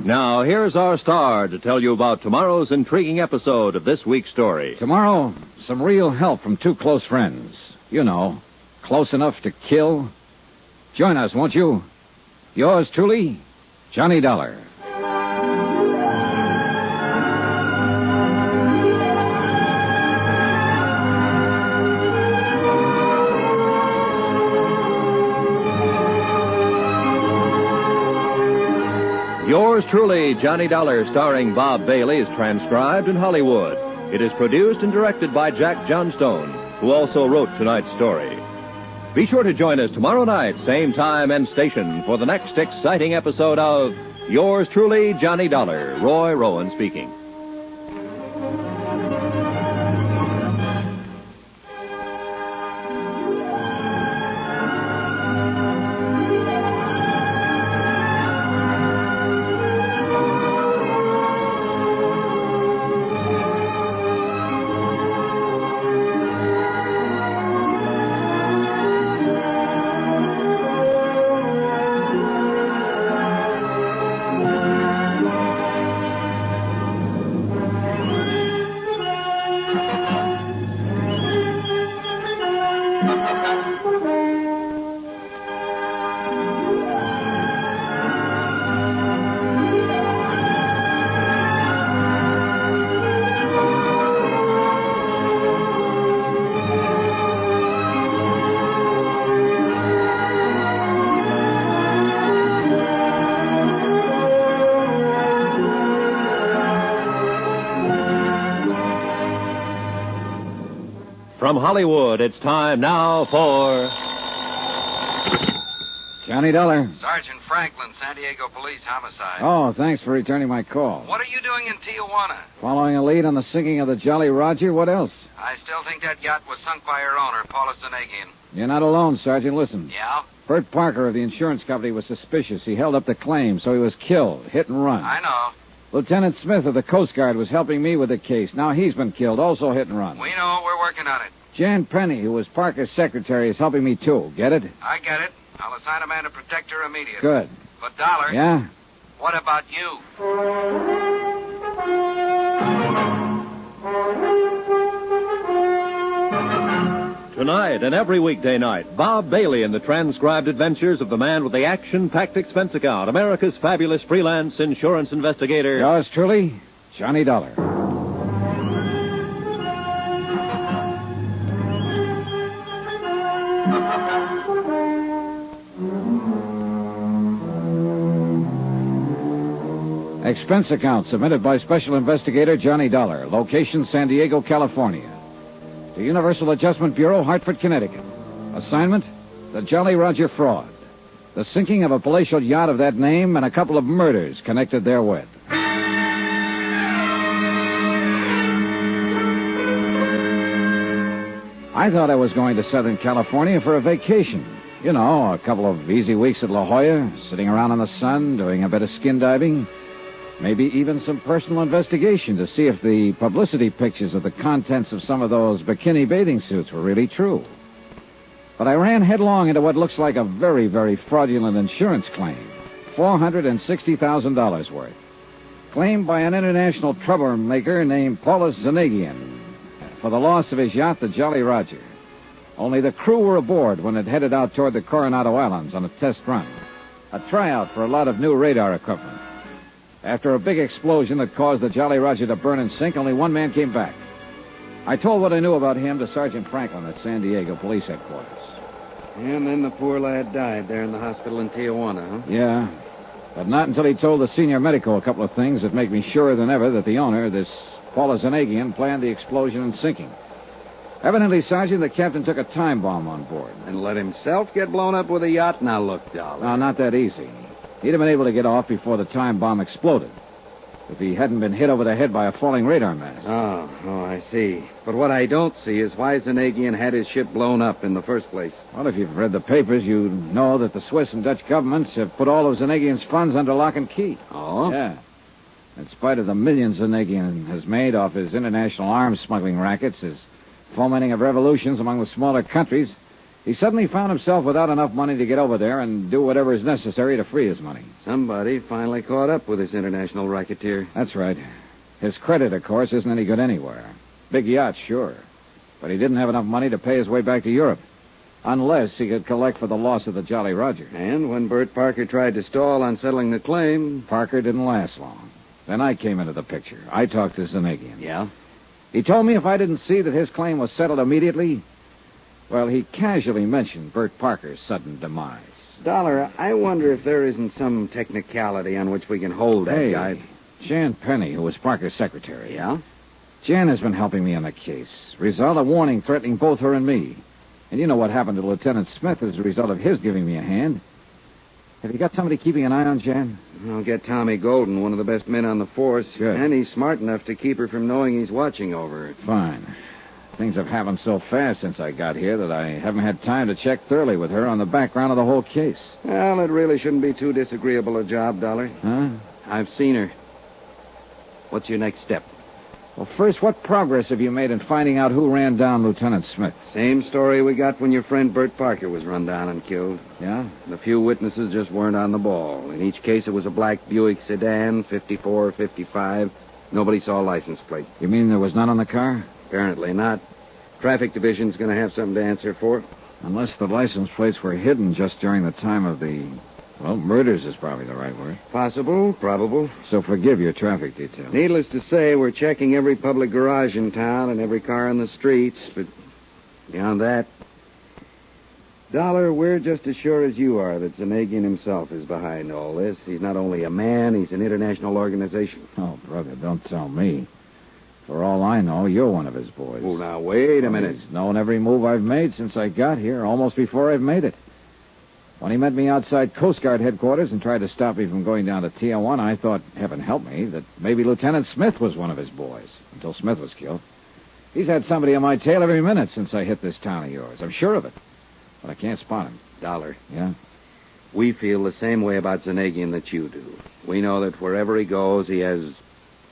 Now, here's our star to tell you about tomorrow's intriguing episode of this week's story. Tomorrow, some real help from two close friends. You know, close enough to kill. Join us, won't you? Yours truly, Johnny Dollar. Yours truly, Johnny Dollar, starring Bob Bailey, is transcribed in Hollywood. It is produced and directed by Jack Johnstone, who also wrote tonight's story. Be sure to join us tomorrow night, same time and station, for the next exciting episode of Yours truly, Johnny Dollar. Roy Rowan speaking. From Hollywood, it's time now for... Johnny Dollar. Sergeant Franklin, San Diego Police Homicide. Oh, thanks for returning my call. What are you doing in Tijuana? Following a lead on the sinking of the Jolly Roger. What else? I still think that yacht was sunk by her owner, Paula Zanegian. You're not alone, Sergeant. Listen. Yeah? Bert Parker of the insurance company was suspicious. He held up the claim, so he was killed. Hit and run. I know. Lieutenant Smith of the Coast Guard was helping me with the case. Now he's been killed, also hit and run. We know. We're working on it. Jan Penny, who was Parker's secretary, is helping me, too. Get it? I get it. I'll assign a man to protect her immediately. Good. But, Dollar... Yeah? What about you? Tonight and every weekday night, Bob Bailey in the transcribed adventures of the man with the action-packed expense account, America's fabulous freelance insurance investigator. Yours truly, Johnny Dollar. Expense account submitted by Special Investigator Johnny Dollar. Location, San Diego, California. To Universal Adjustment Bureau, Hartford, Connecticut. Assignment, the Jolly Roger fraud. The sinking of a palatial yacht of that name and a couple of murders connected therewith. I thought I was going to Southern California for a vacation. You know, a couple of easy weeks at La Jolla, sitting around in the sun, doing a bit of skin diving. Maybe even some personal investigation to see if the publicity pictures of the contents of some of those bikini bathing suits were really true. But I ran headlong into what looks like a very, very fraudulent insurance claim. $460,000 worth. Claimed by an international troublemaker named Paulus Zanagian for the loss of his yacht, the Jolly Roger. Only the crew were aboard when it headed out toward the Coronado Islands on a test run. A tryout for a lot of new radar equipment. After a big explosion that caused the Jolly Roger to burn and sink, only one man came back. I told what I knew about him to Sergeant Franklin at San Diego Police Headquarters. And then the poor lad died there in the hospital in Tijuana, huh? Yeah, but not until he told the senior medico a couple of things that make me surer than ever that the owner, this Paula Zanagian, planned the explosion and sinking. Evidently, Sergeant, the captain took a time bomb on board. And let himself get blown up with a yacht? Now, look, Dollar. No, not that easy. He'd have been able to get off before the time bomb exploded. If he hadn't been hit over the head by a falling radar mast. Oh, I see. But what I don't see is why Zanagian had his ship blown up in the first place. Well, if you've read the papers, you know that the Swiss and Dutch governments have put all of Zanagian's funds under lock and key. Oh? Yeah. In spite of the millions Zanagian has made off his international arms smuggling rackets, his fomenting of revolutions among the smaller countries, he suddenly found himself without enough money to get over there and do whatever is necessary to free his money. Somebody finally caught up with this international racketeer. That's right. His credit, of course, isn't any good anywhere. Big yacht, sure. But he didn't have enough money to pay his way back to Europe. Unless he could collect for the loss of the Jolly Roger. And when Bert Parker tried to stall on settling the claim... Parker didn't last long. Then I came into the picture. I talked to Zanagian. Yeah? He told me if I didn't see that his claim was settled immediately... Well, he casually mentioned Bert Parker's sudden demise. Dollar, I wonder if there isn't some technicality on which we can hold that guy. Jan Penny, who was Parker's secretary. Yeah? Jan has been helping me on the case. Result, a warning threatening both her and me. And you know what happened to Lieutenant Smith as a result of his giving me a hand. Have you got somebody keeping an eye on Jan? I'll get Tommy Golden, one of the best men on the force. Good. And he's smart enough to keep her from knowing he's watching over her. Fine. Things have happened so fast since I got here that I haven't had time to check thoroughly with her on the background of the whole case. Well, it really shouldn't be too disagreeable a job, Dollar. Huh? I've seen her. What's your next step? Well, first, what progress have you made in finding out who ran down Lieutenant Smith? Same story we got when your friend Bert Parker was run down and killed. Yeah? The few witnesses just weren't on the ball. In each case, it was a black Buick sedan, 54, 55. Nobody saw a license plate. You mean there was none on the car? Apparently not. Traffic Division's going to have something to answer for. Unless the license plates were hidden just during the time of the... Well, murders is probably the right word. Possible, probable. So forgive your traffic detail. Needless to say, we're checking every public garage in town and every car in the streets, but beyond that... Dollar, we're just as sure as you are that Zanagian himself is behind all this. He's not only a man, he's an international organization. Oh, brother, don't tell me. For all I know, you're one of his boys. Oh, now, wait a minute. He's known every move I've made since I got here, almost before I've made it. When he met me outside Coast Guard headquarters and tried to stop me from going down to Tijuana, I thought, heaven help me, that maybe Lieutenant Smith was one of his boys, until Smith was killed. He's had somebody on my tail every minute since I hit this town of yours. I'm sure of it. But I can't spot him. Dollar. Yeah? We feel the same way about Zanagian that you do. We know that wherever he goes, he has,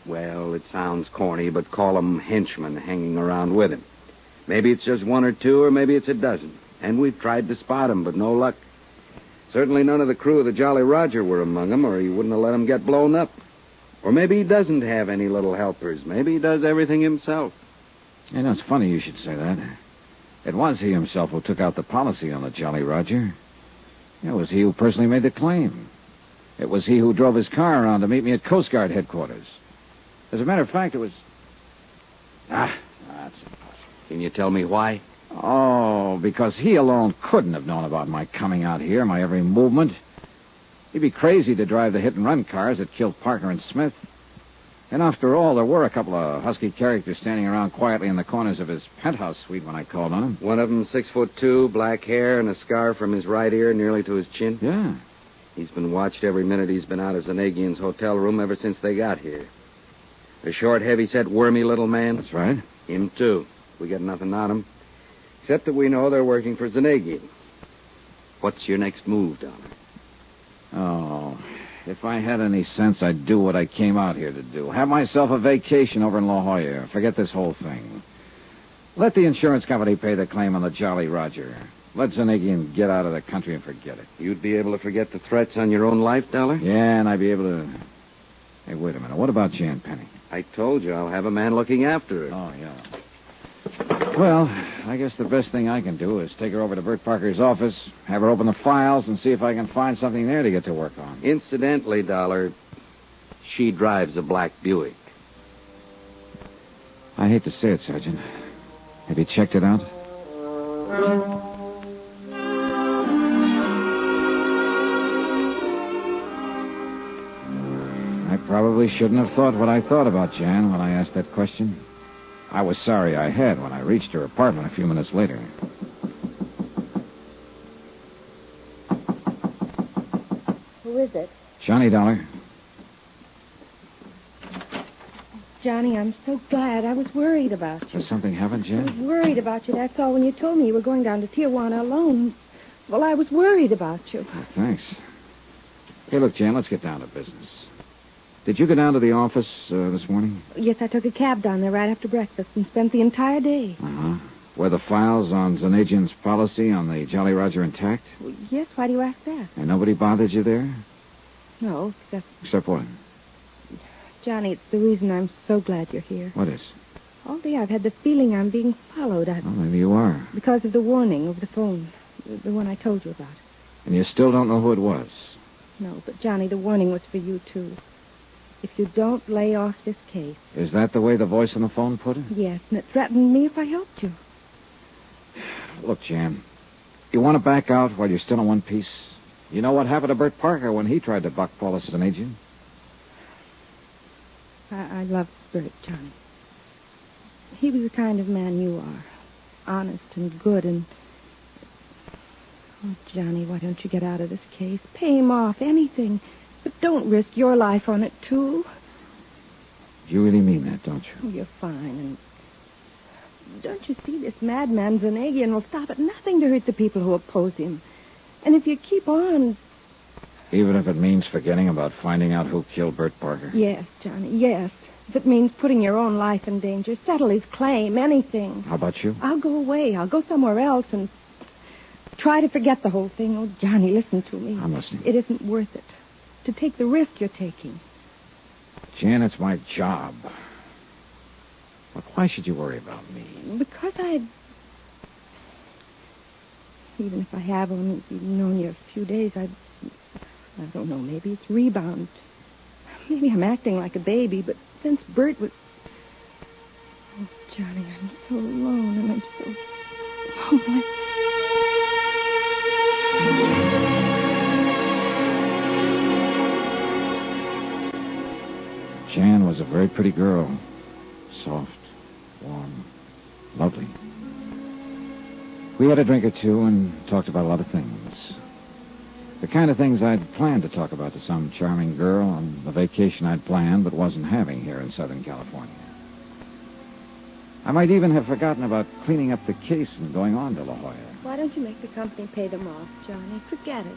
well, it sounds corny, but call them henchmen hanging around with him. Maybe it's just one or two, or maybe it's a dozen. And we've tried to spot him, but no luck. Certainly none of the crew of the Jolly Roger were among them, or he wouldn't have let them get blown up. Or maybe he doesn't have any little helpers. Maybe he does everything himself. You know, it's funny you should say that. It was he himself who took out the policy on the Jolly Roger. It was he who personally made the claim. It was he who drove his car around to meet me at Coast Guard headquarters. As a matter of fact, it was... that's impossible. Can you tell me why? Oh, because he alone couldn't have known about my coming out here, my every movement. He'd be crazy to drive the hit-and-run cars that killed Parker and Smith. And after all, there were a couple of husky characters standing around quietly in the corners of his penthouse suite when I called on him. One of them 6'2", black hair, and a scar from his right ear nearly to his chin? Yeah. He's been watched every minute he's been out of Zanagian's hotel room ever since they got here. The short, heavy-set, wormy little man? That's right. Him, too. We got nothing on him. Except that we know they're working for Zanagian. What's your next move, Dollar? Oh, if I had any sense, I'd do what I came out here to do. Have myself a vacation over in La Jolla. Forget this whole thing. Let the insurance company pay the claim on the Jolly Roger. Let Zanagian get out of the country and forget it. You'd be able to forget the threats on your own life, Dollar? Yeah, and I'd be able to... Hey, wait a minute. What about Jan Penny? I told you I'll have a man looking after her. Oh, yeah. Well, I guess the best thing I can do is take her over to Bert Parker's office, have her open the files, and see if I can find something there to get to work on. Incidentally, Dollar, she drives a black Buick. I hate to say it, Sergeant. Have you checked it out? I probably shouldn't have thought what I thought about Jan when I asked that question. I was sorry I had when I reached her apartment a few minutes later. Who is it? Johnny Dollar. Johnny, I'm so glad. I was worried about you. Has something happened, I Jan? was worried about you, that's all. When you told me you were going down to Tijuana alone, well, I was worried about you. Oh, thanks. Hey, look, Jan, let's get down to business. Did you go down to the office this morning? Yes, I took a cab down there right after breakfast and spent the entire day. Uh-huh. Were the files on Zanagian's policy on the Jolly Roger intact? Well, yes, why do you ask that? And nobody bothered you there? No, except... Except what? Johnny, it's the reason I'm so glad you're here. What is? All day I've had the feeling I'm being followed. Oh, maybe you are. Because of the warning over the phone. The one I told you about. And you still don't know who it was? No, but Johnny, the warning was for you, too. If you don't lay off this case... Is that the way the voice on the phone put it? Yes, and it threatened me if I helped you. Look, Jan, you want to back out while you're still in one piece? You know what happened to Bert Parker when he tried to buck Paula Zanagian? I love Bert, Johnny. He was the kind of man you are. Honest and good and... Oh, Johnny, why don't you get out of this case? Pay him off, anything. But don't risk your life on it, too. You really mean that, don't you? Oh, you're fine. And don't you see this madman Zanagian will stop at nothing to hurt the people who oppose him. And if you keep on... Even if it means forgetting about finding out who killed Bert Parker? Yes, Johnny, yes. If it means putting your own life in danger, settle his claim, anything. How about you? I'll go away. I'll go somewhere else and try to forget the whole thing. Oh, Johnny, listen to me. I'm listening. It isn't worth it to take the risk you're taking. Jan, it's my job. But why should you worry about me? Because even if I have only known you a few days, I don't know, maybe it's rebound. Maybe I'm acting like a baby, but since Bert was... Oh, Johnny, I'm so alone and I'm so lonely. Jan was a very pretty girl. Soft, warm, lovely. We had a drink or two and talked about a lot of things. The kind of things I'd planned to talk about to some charming girl on the vacation I'd planned but wasn't having here in Southern California. I might even have forgotten about cleaning up the case and going on to La Jolla. Why don't you make the company pay them off, Johnny? Forget it.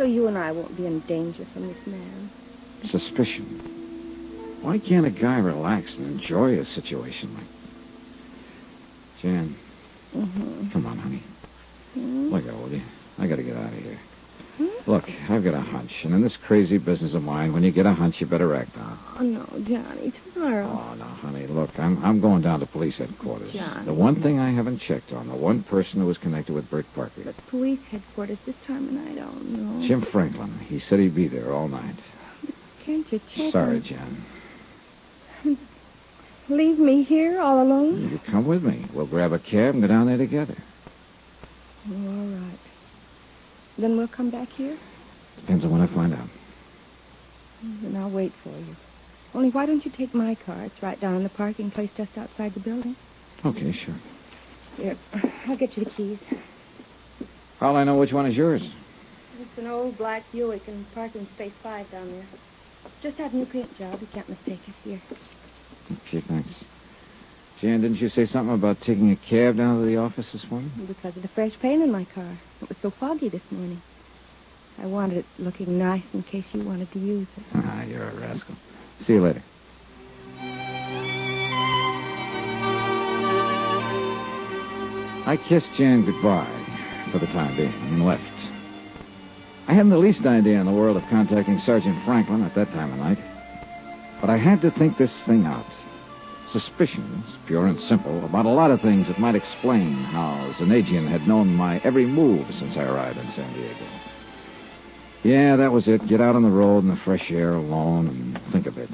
so you and I won't be in danger from this man. Suspicion. Why can't a guy relax and enjoy a situation like... Jan, come on, honey. Let go, will you? I gotta get out of here. Look, I've got a hunch, and in this crazy business of mine, when you get a hunch, you better act on it. Oh, no, Johnny, tomorrow. Oh, no, honey, look, I'm going down to police headquarters. Johnny. The one thing I haven't checked on, the one person who was connected with Bert Parker. But police headquarters this time of night, oh, no. Jim Franklin. He said he'd be there all night. Can't you check Sorry, on... Jan. Leave me here all alone? You come with me. We'll grab a cab and go down there together. Oh, all right. Then we'll come back here? Depends on when I find out. Then I'll wait for you. Only why don't you take my car? It's right down in the parking place just outside the building. Okay, sure. Here, I'll get you the keys. How'll I know which one is yours? It's an old black Buick in parking space 5 down there. Just had a new paint job. You can't mistake it. Here. Okay, thanks. Jan, didn't you say something about taking a cab down to the office this morning? Because of the fresh paint in my car. It was so foggy this morning. I wanted it looking nice in case you wanted to use it. Ah, you're a rascal. See you later. I kissed Jan goodbye for the time being and left. I hadn't the least idea in the world of contacting Sergeant Franklin at that time of night. But I had to think this thing out. Suspicions, pure and simple, about a lot of things that might explain how Zanagian had known my every move since I arrived in San Diego. Yeah, that was it. Get out on the road in the fresh air alone and think a bit.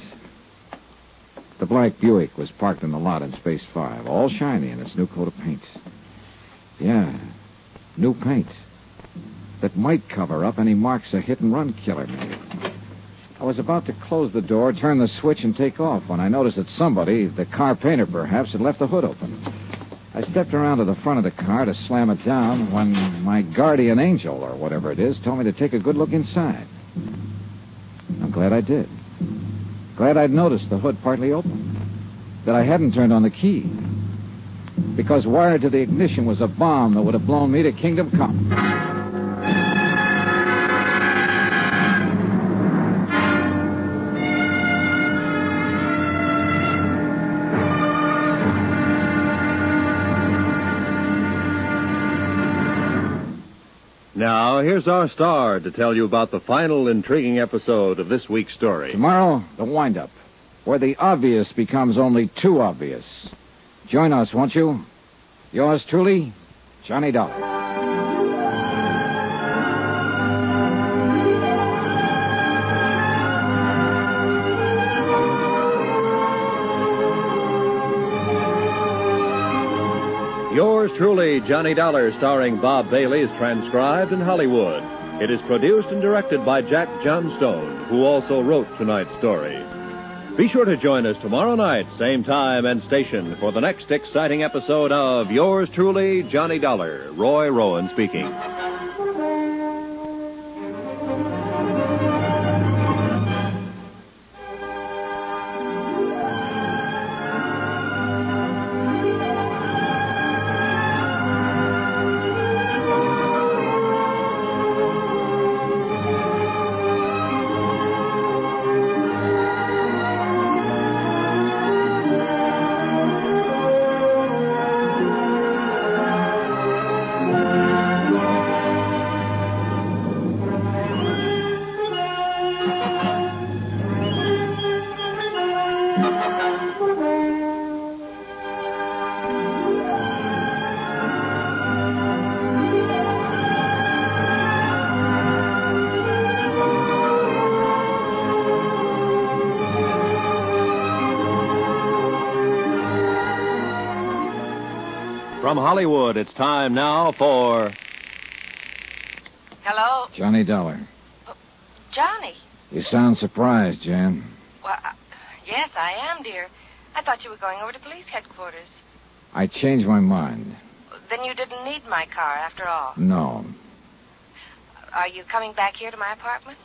The black Buick was parked in the lot in Space 5, all shiny in its new coat of paint. Yeah, new paint. That might cover up any marks a hit-and-run killer made. I was about to close the door, turn the switch, and take off when I noticed that somebody, the car painter perhaps, had left the hood open. I stepped around to the front of the car to slam it down when my guardian angel, or whatever it is, told me to take a good look inside. I'm glad I did. Glad I'd noticed the hood partly open. That I hadn't turned on the key. Because wired to the ignition was a bomb that would have blown me to Kingdom Come. Now, here's our star to tell you about the final intriguing episode of this week's story. Tomorrow, the wind-up, where the obvious becomes only too obvious. Join us, won't you? Yours truly, Johnny Dollar. Yours truly, Johnny Dollar, starring Bob Bailey, is transcribed in Hollywood. It is produced and directed by Jack Johnstone, who also wrote tonight's story. Be sure to join us tomorrow night, same time and station, for the next exciting episode of Yours truly, Johnny Dollar. Roy Rowan speaking. From Hollywood, it's time now for... Hello? Johnny Dollar. Johnny? You sound surprised, Jan. Well, yes, I am, dear. I thought you were going over to police headquarters. I changed my mind. Then you didn't need my car after all. No. Are you coming back here to my apartment?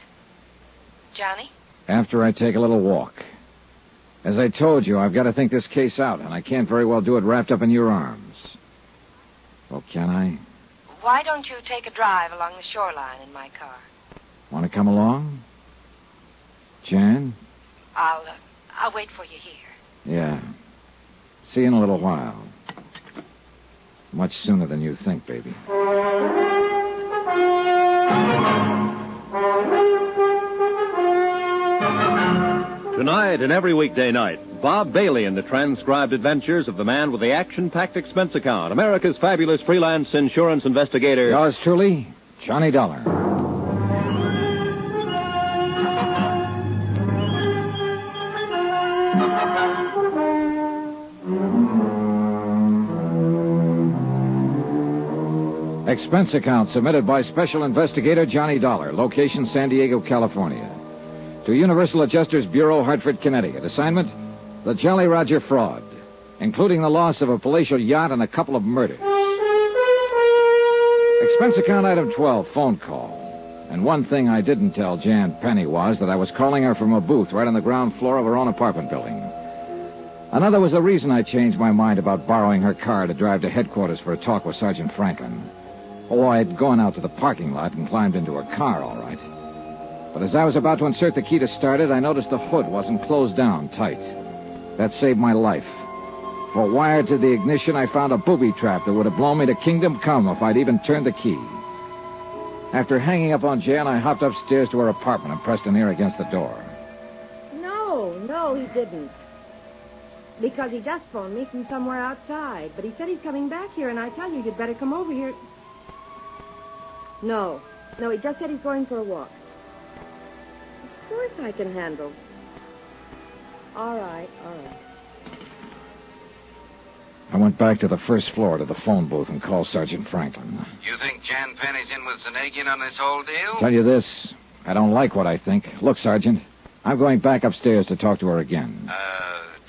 Johnny? After I take a little walk. As I told you, I've got to think this case out, and I can't very well do it wrapped up in your arms. Well, can I? Why don't you take a drive along the shoreline in my car? Want to come along? Jan? I'll wait for you here. Yeah. See you in a little while. Much sooner than you think, baby. Tonight and every weekday night, Bob Bailey in the transcribed adventures of the man with the action-packed expense account, America's fabulous freelance insurance investigator. Yours truly, Johnny Dollar. Expense account submitted by Special Investigator Johnny Dollar, location San Diego, California. To Universal Adjusters Bureau, Hartford, Connecticut. Assignment, the Jolly Roger fraud, including the loss of a palatial yacht and a couple of murders. Expense account item 12, phone call. And one thing I didn't tell Jan Penny was that I was calling her from a booth right on the ground floor of her own apartment building. Another was the reason I changed my mind about borrowing her car to drive to headquarters for a talk with Sergeant Franklin. Oh, I'd gone out to the parking lot and climbed into her car, all right. But as I was about to insert the key to start it, I noticed the hood wasn't closed down tight. That saved my life. For wired to the ignition, I found a booby trap that would have blown me to kingdom come if I'd even turned the key. After hanging up on Jan, I hopped upstairs to her apartment and pressed an ear against the door. No, he didn't. Because he just phoned me from somewhere outside. But he said he's coming back here, and I tell you, you'd better come over here. No, he just said he's going for a walk. Of course I can handle. All right. I went back to the first floor to the phone booth and called Sergeant Franklin. You think Jan Penny's in with Zanagian on this whole deal? Tell you this, I don't like what I think. Look, Sergeant, I'm going back upstairs to talk to her again.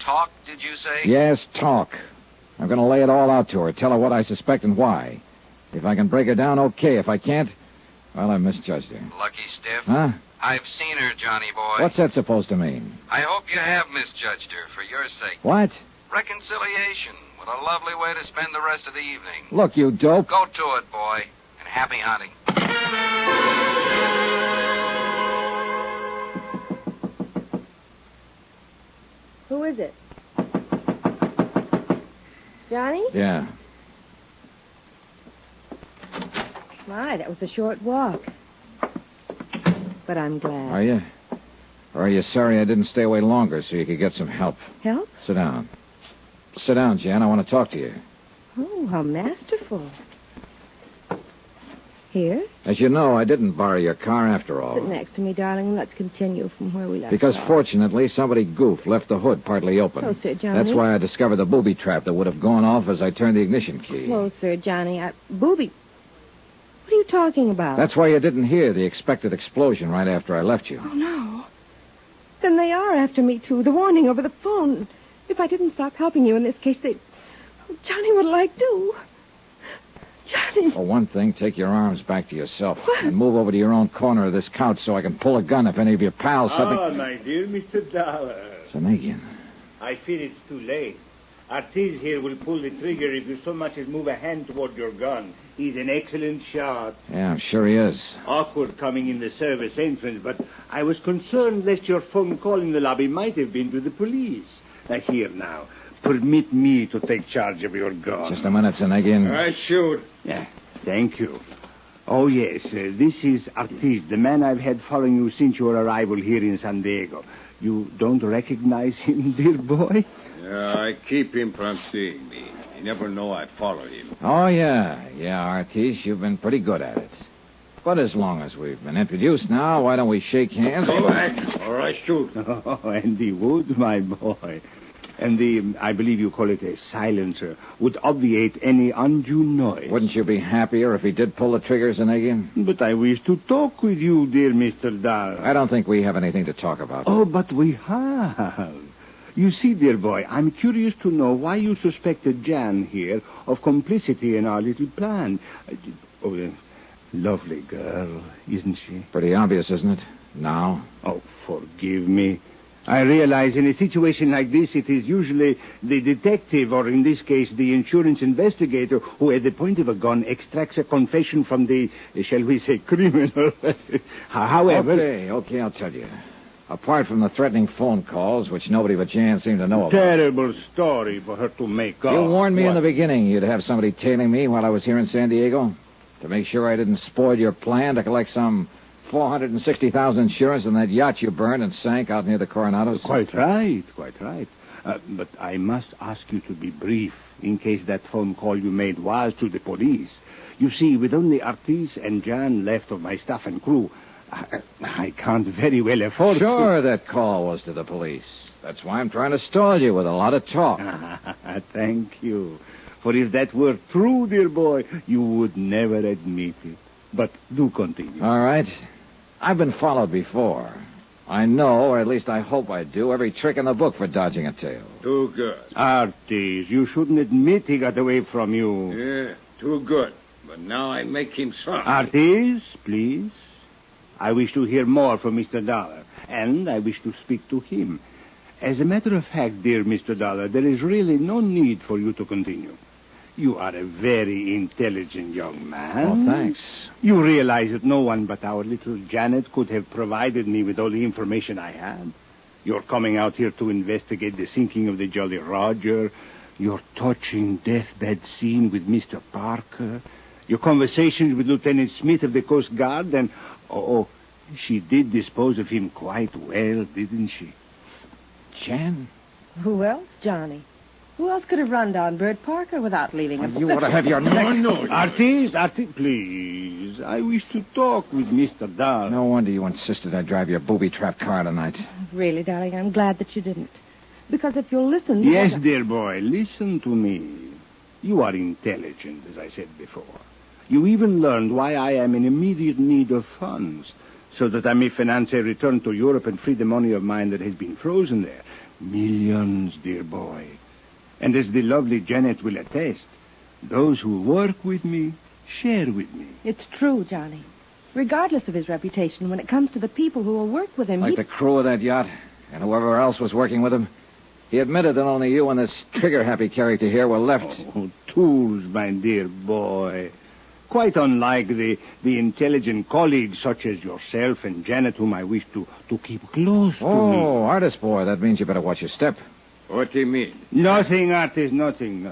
Talk, did you say? Yes, talk. I'm going to lay it all out to her, tell her what I suspect and why. If I can break her down, okay. If I can't, well, I misjudged her. Lucky stiff. Huh? I've seen her, Johnny boy. What's that supposed to mean? I hope you have misjudged her for your sake. What? Reconciliation. What a lovely way to spend the rest of the evening. Look, you dope. Go to it, boy. And happy hunting. Who is it? Johnny? Yeah. My, that was a short walk. But I'm glad. Are you? Or are you sorry I didn't stay away longer so you could get some help? Help? Sit down. Sit down, Jan. I want to talk to you. Oh, how masterful. Here? As you know, I didn't borrow your car after all. Sit next to me, darling, and let's continue from where we left Because off. Fortunately, somebody goofed, left the hood partly open. Closer, Johnny. That's why I discovered the booby trap that would have gone off as I turned the ignition key. Closer, Johnny. Booby. What are you talking about? That's why you didn't hear the expected explosion right after I left you. Oh, no. Then they are after me, too. The warning over the phone. If I didn't stop helping you in this case, they... Oh, Johnny, what'll I do? Johnny. For one thing, take your arms back to yourself. What? And move over to your own corner of this couch so I can pull a gun if any of your pals... My dear Mr. Dollar. Zanagian. I fear it's too late. Ortiz here will pull the trigger if you so much as move a hand toward your gun. He's an excellent shot. Yeah, I'm sure he is. Awkward coming in the service entrance, but I was concerned lest your phone call in the lobby might have been to the police. Here now. Permit me to take charge of your gun. Just a minute, Zanagian. I should. Yeah, thank you. Oh, yes, this is Ortiz, the man I've had following you since your arrival here in San Diego. You don't recognize him, dear boy? Yeah, I keep him from seeing me. You never know I follow him. Oh, yeah. Yeah, Ortiz, you've been pretty good at it. But as long as we've been introduced now, why don't we shake hands? Go back, or I shoot. Oh, and the wood, my boy. And the, I believe you call it a silencer, would obviate any undue noise. Wouldn't you be happier if he did pull the trigger, Zanagian? But I wish to talk with you, dear Mr. Dahl. I don't think we have anything to talk about. Oh, but we have. You see, dear boy, I'm curious to know why you suspected Jan here of complicity in our little plan. Lovely girl, isn't she? Pretty obvious, isn't it? Now? Oh, forgive me. I realize in a situation like this, it is usually the detective, or in this case, the insurance investigator, who at the point of a gun extracts a confession from the, shall we say, criminal. However... Okay, I'll tell you. Apart from the threatening phone calls, which nobody but Jan seemed to know about. Terrible story for her to make up. You warned me in the beginning you'd have somebody tailing me while I was here in San Diego. To make sure I didn't spoil your plan to collect some $460,000 insurance on that yacht you burned and sank out near the Coronados. Quite right. But I must ask you to be brief, in case that phone call you made was to the police. You see, with only Ortiz and Jan left of my staff and crew, I can't very well afford Sure, that call was to the police. That's why I'm trying to stall you with a lot of talk. Thank you. For if that were true, dear boy, you would never admit it. But do continue. All right. I've been followed before. I know, or at least I hope I do, every trick in the book for dodging a tail. Too good. Ortiz, you shouldn't admit he got away from you. Yeah, too good. But now I make him sorry. Ortiz, please. I wish to hear more from Mr. Dollar, and I wish to speak to him. As a matter of fact, dear Mr. Dollar, there is really no need for you to continue. You are a very intelligent young man. Oh, thanks. You realize that no one but our little Janet could have provided me with all the information I had. You're coming out here to investigate the sinking of the Jolly Roger, your touching deathbed scene with Mr. Parker, your conversations with Lieutenant Smith of the Coast Guard, and... Oh, she did dispose of him quite well, didn't she? Jan? Who else, Johnny? Who else could have run down Bert Parker without leaving him? You ought to have your neck. No. Ortiz, please. I wish to talk with Mr. Dollar. No wonder you insisted I drive your booby-trap car tonight. Really, darling, I'm glad that you didn't. Because if you'll listen... Yes, dear boy, listen to me. You are intelligent, as I said before. You even learned why I am in immediate need of funds, so that I may finance a return to Europe and free the money of mine that has been frozen there. Millions, dear boy. And as the lovely Janet will attest, those who work with me share with me. It's true, Johnny. Regardless of his reputation, when it comes to the people who will work with him... Like the crew of that yacht and whoever else was working with him. He admitted that only you and this trigger-happy character here were left. Oh, tools, my dear boy. Quite unlike the intelligent colleagues such as yourself and Janet, whom I wish to keep close to me. Oh, artist boy, that means you better watch your step. What do you mean? Nothing, Artist, nothing.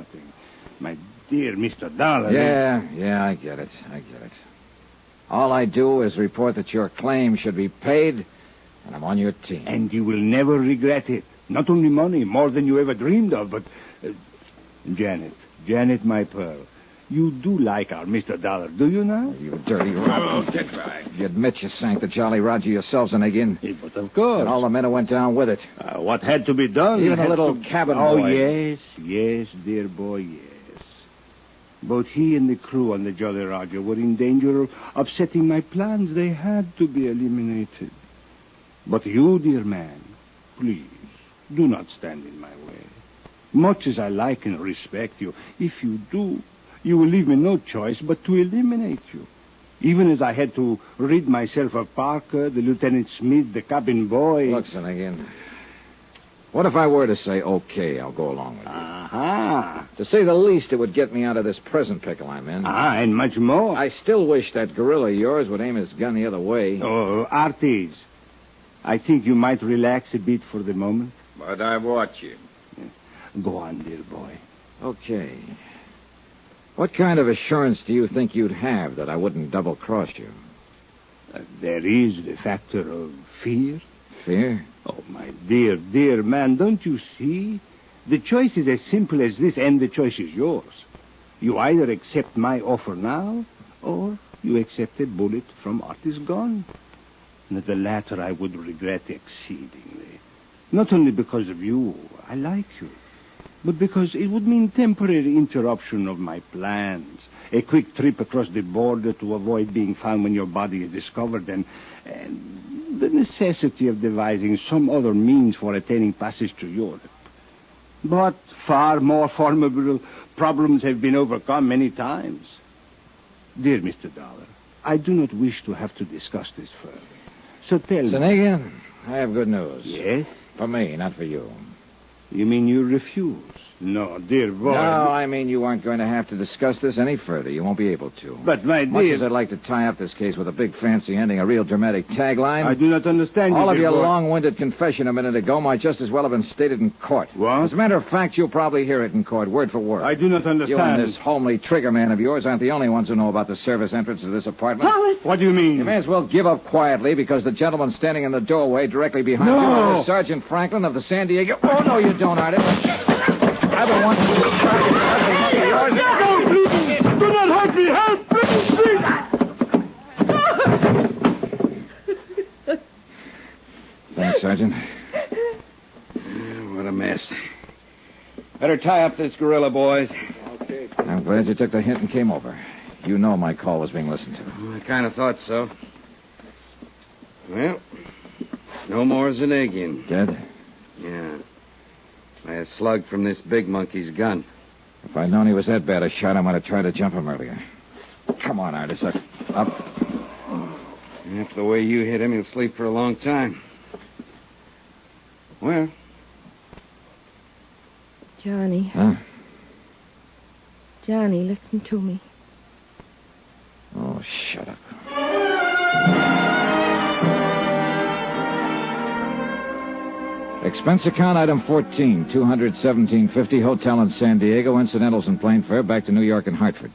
My dear Mr. Dollar. Yeah, I get it. All I do is report that your claim should be paid, and I'm on your team. And you will never regret it. Not only money, more than you ever dreamed of, but... Janet, my pearl, you do like our Mr. Dollar, do you now? You dirty rat. Oh, get back. You admit you sank the Jolly Roger yourself, Zanagian. But of course. And all the men who went down with it. What had to be done? Even a little cabin boy. Oh, yes, dear boy, yes. Both he and the crew on the Jolly Roger were in danger of upsetting my plans. They had to be eliminated. But you, dear man, please, do not stand in my way. Much as I like and respect you, if you do, you will leave me no choice but to eliminate you. Even as I had to rid myself of Parker, the Lieutenant Smith, the cabin boy. Look, Zanagian, what if I were to say, okay, I'll go along with you? Aha. To say the least, it would get me out of this present pickle I'm in. And much more. I still wish that gorilla of yours would aim his gun the other way. Oh, Ortiz, I think you might relax a bit for the moment. But I watch you. Go on, dear boy. Okay. What kind of assurance do you think you'd have that I wouldn't double-cross you? There is the factor of fear. Fear? Oh, my dear man, don't you see? The choice is as simple as this, and the choice is yours. You either accept my offer now, or you accept a bullet from Ortiz gun. And the latter I would regret exceedingly. Not only because of you, I like you, but because it would mean temporary interruption of my plans, a quick trip across the border to avoid being found when your body is discovered, and the necessity of devising some other means for attaining passage to Europe. But far more formidable problems have been overcome many times. Dear Mr. Dollar, I do not wish to have to discuss this further. So tell me... Zanagian, I have good news. Yes? For me, not for you. You mean you refuse? No, dear boy. No, I mean you aren't going to have to discuss this any further. You won't be able to. But, my Much dear... as I'd like to tie up this case with a big fancy ending, a real dramatic tagline... I do not understand you, all of dear your boy. long-winded confession a minute ago might just as well have been stated in court. What? As a matter of fact, you'll probably hear it in court, word for word. I do not understand. You and this homely trigger man of yours aren't the only ones who know about the service entrance to this apartment. What do you mean? You may as well give up quietly, because the gentleman standing in the doorway directly behind you is Sergeant Franklin of the San Diego... Oh, no, you don't, Artie. I've been wanting to describe it. No, please! Do not hurt me! Help! Please! Thanks, Sergeant. What a mess. Better tie up this gorilla, boys. Okay. I'm glad you took the hint and came over. You know my call was being listened to. I kind of thought so. Well, no more Zanagian. Dead? Yeah. By a slug from this big monkey's gun. If I'd known he was that bad a shot, I might have tried to jump him earlier. Come on, Artis. Up. After the way you hit him, he'll sleep for a long time. Well. Johnny. Huh? Johnny, listen to me. Oh, shut up. Expense account item 14, $217.50, hotel in San Diego, incidentals and plane fare back to New York and Hartford.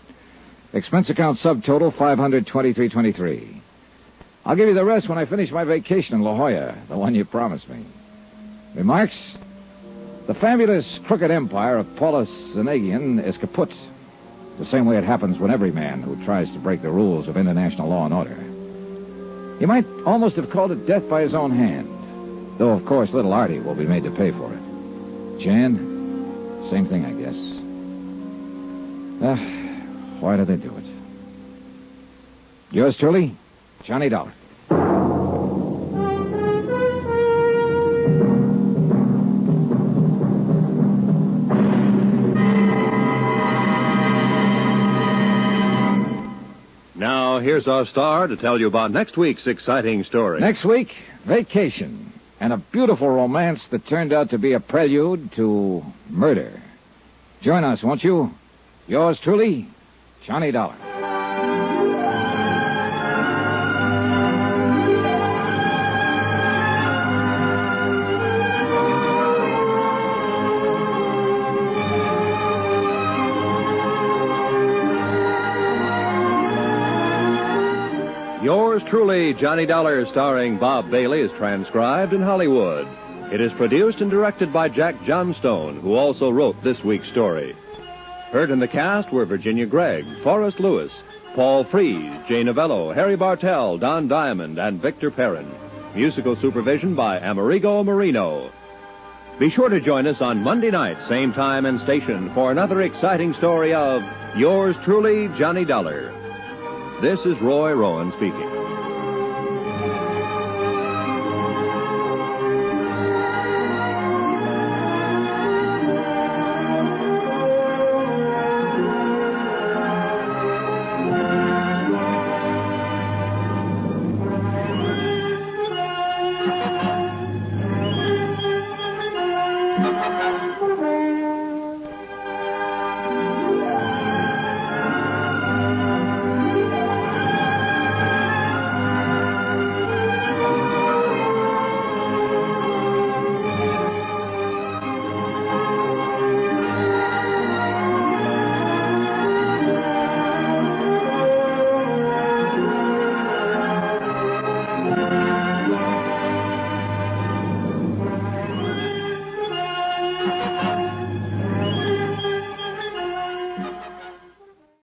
Expense account subtotal $523.23. I'll give you the rest when I finish my vacation in La Jolla, the one you promised me. Remarks? The fabulous crooked empire of Paulus Zanagian is kaput. The same way it happens when every man who tries to break the rules of international law and order. You might almost have called it death by his own hand. Though, of course, little Artie will be made to pay for it. Jan, same thing, I guess. Why did they do it? Yours truly, Johnny Dollar. Now, here's our star to tell you about next week's exciting story. Next week, Vacation. And a beautiful romance that turned out to be a prelude to murder. Join us, won't you? Yours truly, Johnny Dollar. Yours truly, Johnny Dollar, starring Bob Bailey, is transcribed in Hollywood. It is produced and directed by Jack Johnstone, who also wrote this week's story. Heard in the cast were Virginia Gregg, Forrest Lewis, Paul Frees, Jay Novello, Harry Bartell, Don Diamond, and Victor Perrin. Musical supervision by Amerigo Marino. Be sure to join us on Monday night, same time and station, for another exciting story of Yours truly, Johnny Dollar. This is Roy Rowan speaking.